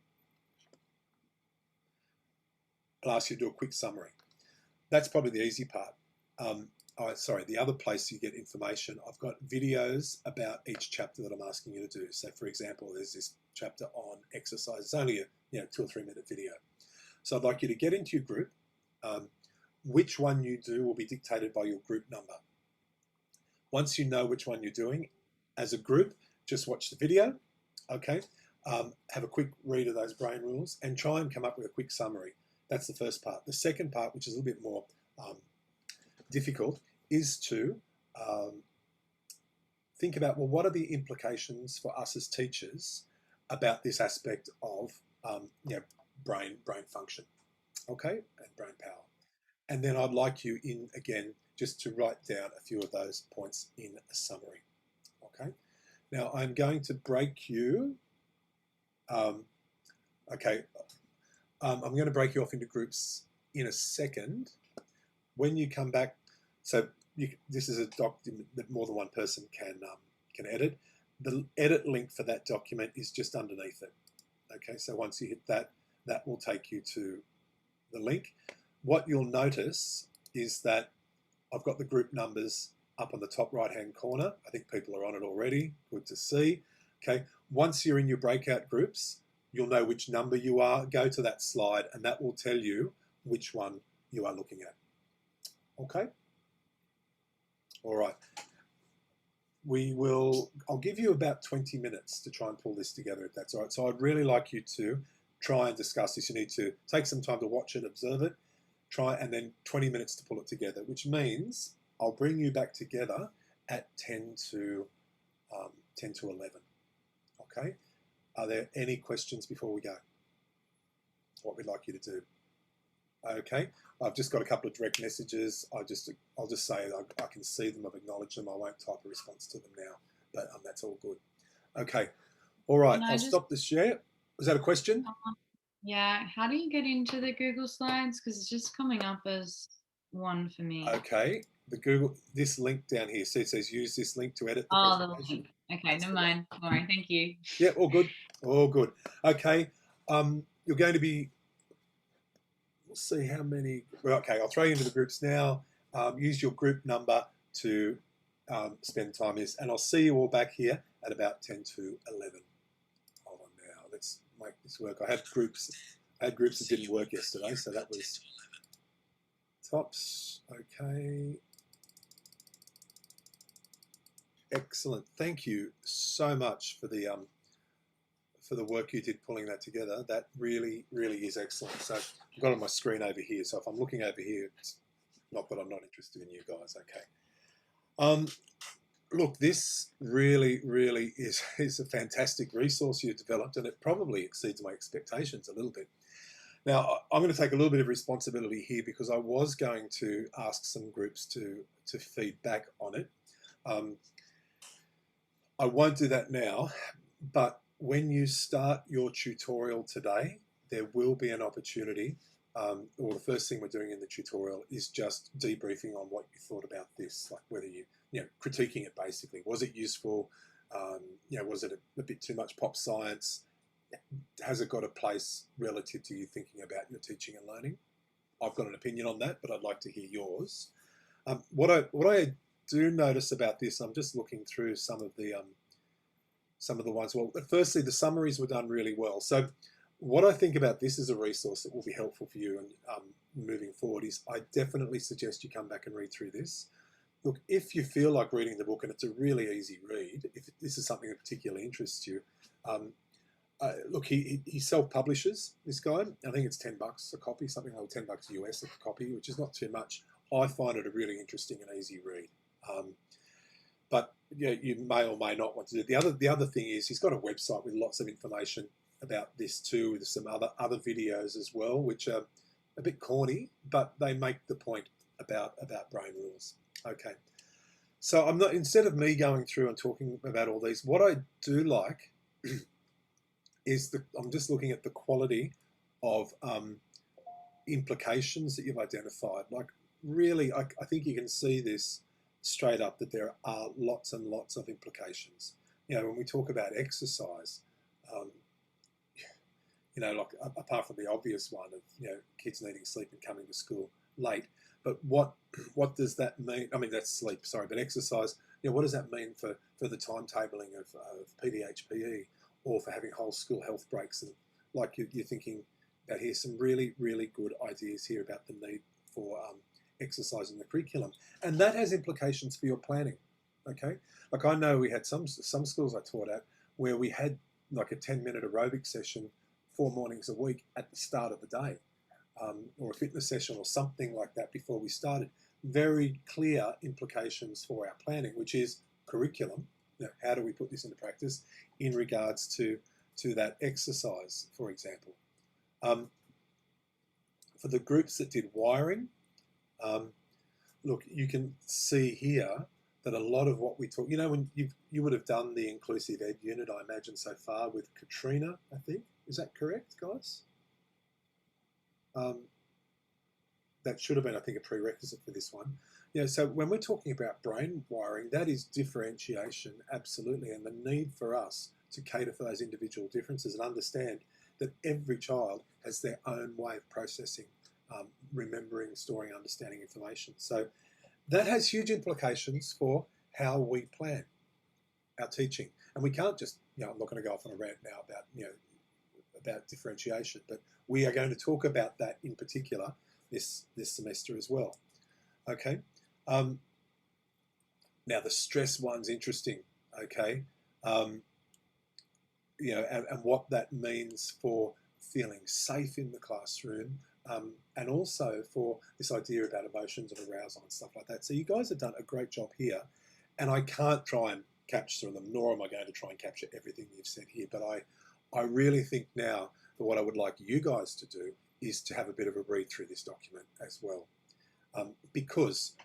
I'll ask you to do a quick summary. That's probably the easy part. Sorry, the other place you get information, I've got videos about each chapter that I'm asking you to do. So, for example, there's this chapter on exercise. It's only a 2 or 3 minute video. So I'd like you to get into your group. Which one you do will be dictated by your group number. Once you know which one you're doing, as a group, just watch the video, okay? Have a quick read of those brain rules and try and come up with a quick summary. That's the first part. The second part, which is a little bit more difficult, is to think about, well, what are the implications for us as teachers about this aspect of brain function, okay, and brain power. And then I'd like you again just to write down a few of those points in a summary. Okay. Now I'm going to break you. I'm going to break you off into groups in a second. When you come back, so this is a document that more than one person can edit. The edit link for that document is just underneath it. Okay, so once you hit that, that will take you to the link. What you'll notice is that I've got the group numbers up on the top right-hand corner. I think people are on it already. Good to see. Okay, once you're in your breakout groups, you'll know which number you are. Go to that slide and that will tell you which one you are looking at. Okay? All right. I'll give you about 20 minutes to try and pull this together if that's all right. So I'd really like you to try and discuss this. You need to take some time to watch it, observe it, and then 20 minutes to pull it together, which means I'll bring you back together at 10 to 11. Okay? Are there any questions before we go? What we'd like you to do? Okay, I've just got a couple of direct messages. I'll just say I can see them, I've acknowledged them. I won't type a response to them now, but that's all good. Okay, all right, I'll stop the share. Was that a question? Yeah, how do you get into the Google Slides? Because it's just coming up as one for me. Okay, this link down here, see it says use this link to edit the presentation. The link. Okay, never mind. All right, thank you. Yeah, all good, all good. Okay, you're going to be, we'll see how many, okay, I'll throw you into the groups now. Use your group number to spend time in this, and I'll see you all back here at about 10 to 11. Hold on now, let's make this work. I had groups that didn't work yesterday, so that was tops. Okay. Excellent. Thank you so much for the work you did pulling that together. That really, really is excellent. So I've got it on my screen over here. So if I'm looking over here, it's not that I'm not interested in you guys. Okay. Look, this really, really is a fantastic resource you've developed, and it probably exceeds my expectations a little bit. Now, I'm going to take a little bit of responsibility here because I was going to ask some groups to feed back on it. I won't do that now, but when you start your tutorial today, there will be an opportunity, or the first thing we're doing in the tutorial is just debriefing on what you thought about this, like whether you critiquing it basically. Was it useful? Was it a bit too much pop science? Has it got a place relative to you thinking about your teaching and learning? I've got an opinion on that, but I'd like to hear yours. What I do notice about this, I'm just looking through some of the some of the ones. Well, firstly, the summaries were done really well. So what I think about this as a resource that will be helpful for you and moving forward is I definitely suggest you come back and read through this. Look, if you feel like reading the book and it's a really easy read, if this is something that particularly interests you, look, he self-publishes, this guy. I think it's $10 a copy, something like $10 US a copy, which is not too much. I find it a really interesting and easy read. But yeah, you may or may not want to do it. The other thing is he's got a website with lots of information about this too, with some other videos as well, which are a bit corny, but they make the point about brain rules. Okay, so I'm not, instead of me going through and talking about all these, what I do like is I'm just looking at the quality of implications that you've identified. Like really, I think you can see this straight up, that there are lots and lots of implications. You know, when we talk about exercise, you know, like apart from the obvious one of, you know, kids needing sleep and coming to school late, but what does that mean? I mean, that's sleep, sorry, but exercise, you know, what does that mean for the timetabling of PDHPE, or for having whole school health breaks? And like you're thinking about here, some really, really good ideas here about the need for exercise in the curriculum. And that has implications for your planning, okay? Like I know we had some schools I taught at where we had like a 10-minute aerobic session 4 mornings a week at the start of the day, or a fitness session or something like that before we started. Very clear implications for our planning, which is curriculum. You know, how do we put this into practice in regards to that exercise, for example. For the groups that did wiring, look, you can see here that a lot of what we talk, you know, when you would have done the inclusive ed unit, I imagine, so far with Katrina, I think. Is that correct, guys? That should have been, I think, a prerequisite for this one. You know, so when we're talking about brain wiring, that is differentiation, absolutely, and the need for us to cater for those individual differences and understand that every child has their own way of processing, remembering, storing, understanding information. So that has huge implications for how we plan our teaching. And we can't just, you know, I'm not going to go off on a rant now about, you know, about differentiation, but we are going to talk about that in particular this semester as well. Okay. Now the stress one's interesting. Okay. You know, and what that means for feeling safe in the classroom, and also for this idea about emotions and arousal and stuff like that. So you guys have done a great job here, and I can't try and capture them, nor am I going to try and capture everything you've said here, but I really think now that what I would like you guys to do is to have a bit of a read through this document as well, because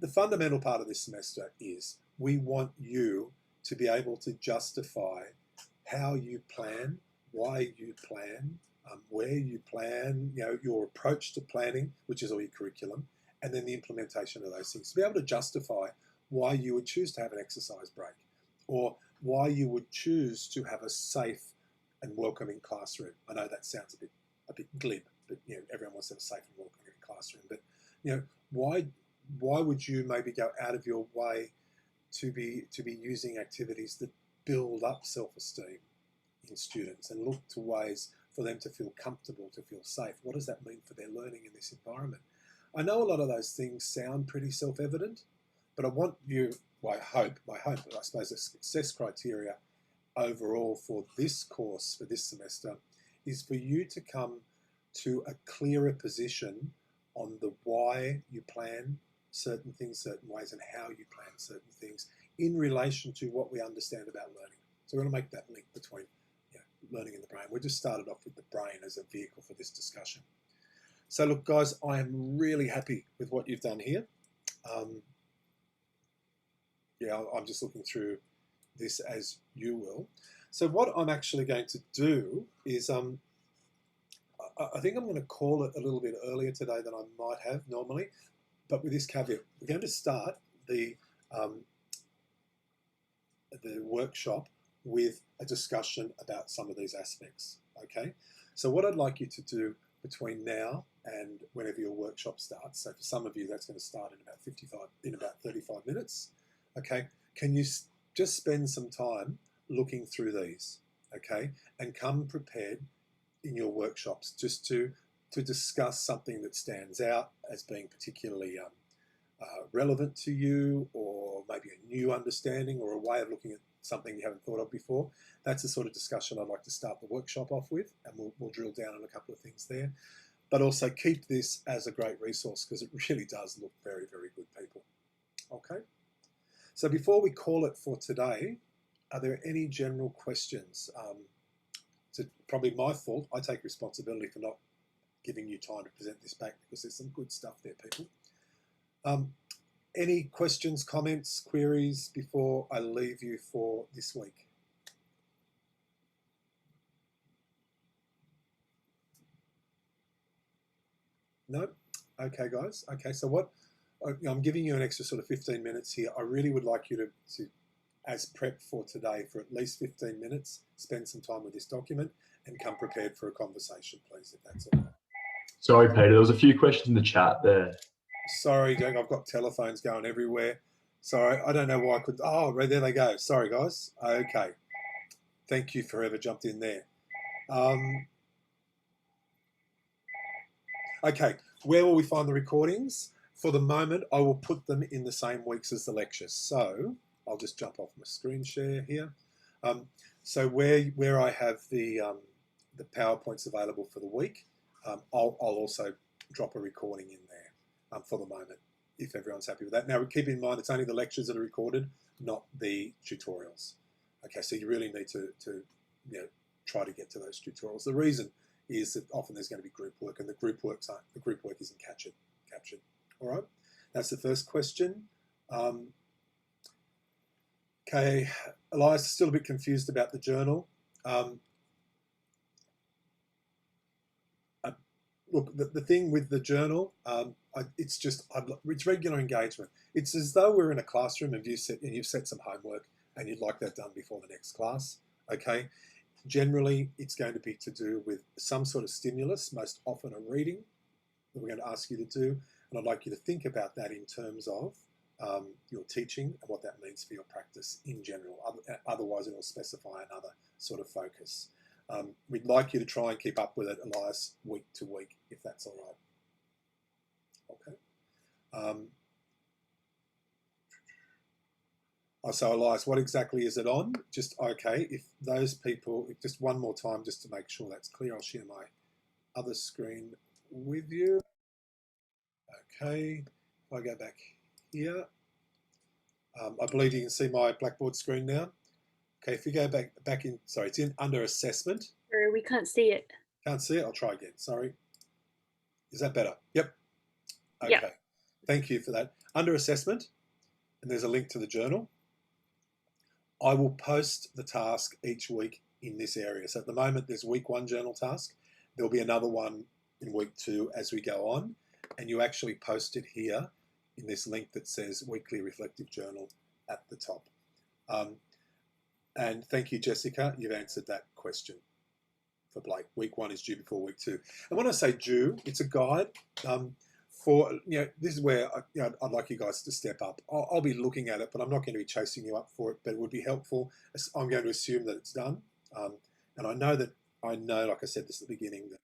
the fundamental part of this semester is we want you to be able to justify how you plan, why you plan, where you plan, you know, your approach to planning, which is all your curriculum, and then the implementation of those things. To be able to justify why you would choose to have an exercise break, or why you would choose to have a safe and welcoming classroom. I know that sounds a bit glib, but you know, everyone wants to have a safe and welcoming classroom. But you know, why would you maybe go out of your way to be using activities that build up self-esteem in students and look to ways for them to feel comfortable, to feel safe? What does that mean for their learning in this environment? I know a lot of those things sound pretty self-evident, but I want you, my hope, I suppose the success criteria overall for this course, for this semester, is for you to come to a clearer position on the why you plan certain things certain ways and how you plan certain things in relation to what we understand about learning. So we're going to make that link between, you know, learning and the brain. We just started off with the brain as a vehicle for this discussion. So look, guys, I am really happy with what you've done here. Yeah, I'm just looking through this as you will. So what I'm actually going to do is, I think I'm going to call it a little bit earlier today than I might have normally, but with this caveat, we're going to start the workshop with a discussion about some of these aspects. Okay, so what I'd like you to do between now and whenever your workshop starts, so for some of you that's going to start in about 35 minutes, okay, can you just spend some time looking through these, okay, and come prepared in your workshops just to discuss something that stands out as being particularly relevant to you, or maybe a new understanding or a way of looking at something you haven't thought of before. That's the sort of discussion I'd like to start the workshop off with, and we'll drill down on a couple of things there. But also keep this as a great resource, because it really does look very, very good, people. Okay? So before we call it for today, are there any general questions? It's probably my fault. I take responsibility for not giving you time to present this back, because there's some good stuff there, people. Any questions, comments, queries before I leave you for this week? No? Okay, guys. Okay, so what I'm giving you an extra sort of 15 minutes here. I really would like you to as prep for today, for at least 15 minutes, spend some time with this document and come prepared for a conversation, please, if that's all right. Sorry, Peter, there was a few questions in the chat there. Sorry, Jack, I've got telephones going everywhere. Sorry, I don't know why I could. Oh, right, there they go. Sorry, guys. Okay. Thank you for whoever jumped in there. Okay, where will we find the recordings? For the moment, I will put them in the same weeks as the lectures. So I'll just jump off my screen share here. So where I have the PowerPoints available for the week, I'll also drop a recording in there for the moment, if everyone's happy with that. Now, keep in mind, it's only the lectures that are recorded, not the tutorials. Okay, so you really need to try to get to those tutorials. The reason is that often there's going to be group work, and the group work isn't captured. All right, that's the first question. Okay, Elias, still a bit confused about the journal. Look, the thing with the journal, it's regular engagement. It's as though we're in a classroom and you've set some homework and you'd like that done before the next class. Okay, generally it's going to be to do with some sort of stimulus, most often a reading that we're going to ask you to do, and I'd like you to think about that in terms of your teaching and what that means for your practice in general. Otherwise, it will specify another sort of focus. We'd like you to try and keep up with it, Elias, week to week, if that's all right. Okay. So, Elias, what exactly is it on? Just, okay, if those people, just one more time, just to make sure that's clear, I'll share my other screen with you. Okay, if I go back here, I believe you can see my Blackboard screen now. Okay, if you go back in, sorry, it's in under assessment. We can't see it. Can't see it? I'll try again, sorry. Is that better? Yep. Okay, yep. Thank you for that. Under assessment, and there's a link to the journal. I will post the task each week in this area. So at the moment, there's week 1 journal task. There'll be another one in week 2 as we go on, and you actually post it here in this link that says Weekly Reflective Journal at the top. And thank you, Jessica. You've answered that question for Blake. Week 1 is due before week 2. And when I say due, it's a guide for, this is where I'd like you guys to step up. I'll be looking at it, but I'm not going to be chasing you up for it, but it would be helpful. I'm going to assume that it's done. And I know, like I said this at the beginning, that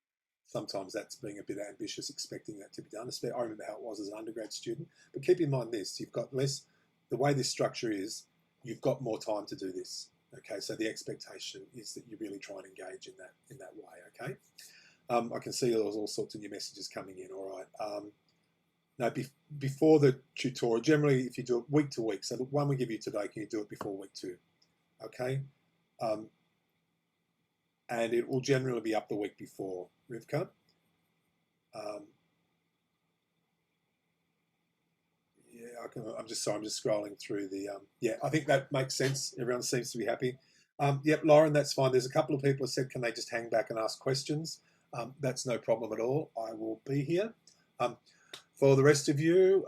sometimes that's being a bit ambitious, expecting that to be done. I remember how it was as an undergrad student. But keep in mind this, you've got less, the way this structure is, you've got more time to do this. Okay, so the expectation is that you really try and engage in that way, okay? I can see there's all sorts of new messages coming in, all right. Now, before the tutorial, generally if you do it week to week, so the one we give you today, can you do it before week 2, okay? And it will generally be up the week before, Rivka. I'm just scrolling through the, I think that makes sense. Everyone seems to be happy. Yep, Lauren, that's fine. There's a couple of people who said, can they just hang back and ask questions? That's no problem at all. I will be here. For the rest of you,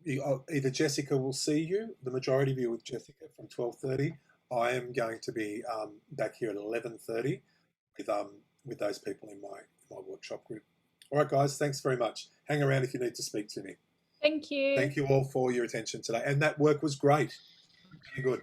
either Jessica will see you, the majority of you with Jessica from 12:30. I am going to be back here at 11:30 with those people in my workshop group. All right, guys, thanks very much. Hang around if you need to speak to me. Thank you. Thank you all for your attention today. And that work was great. Very good.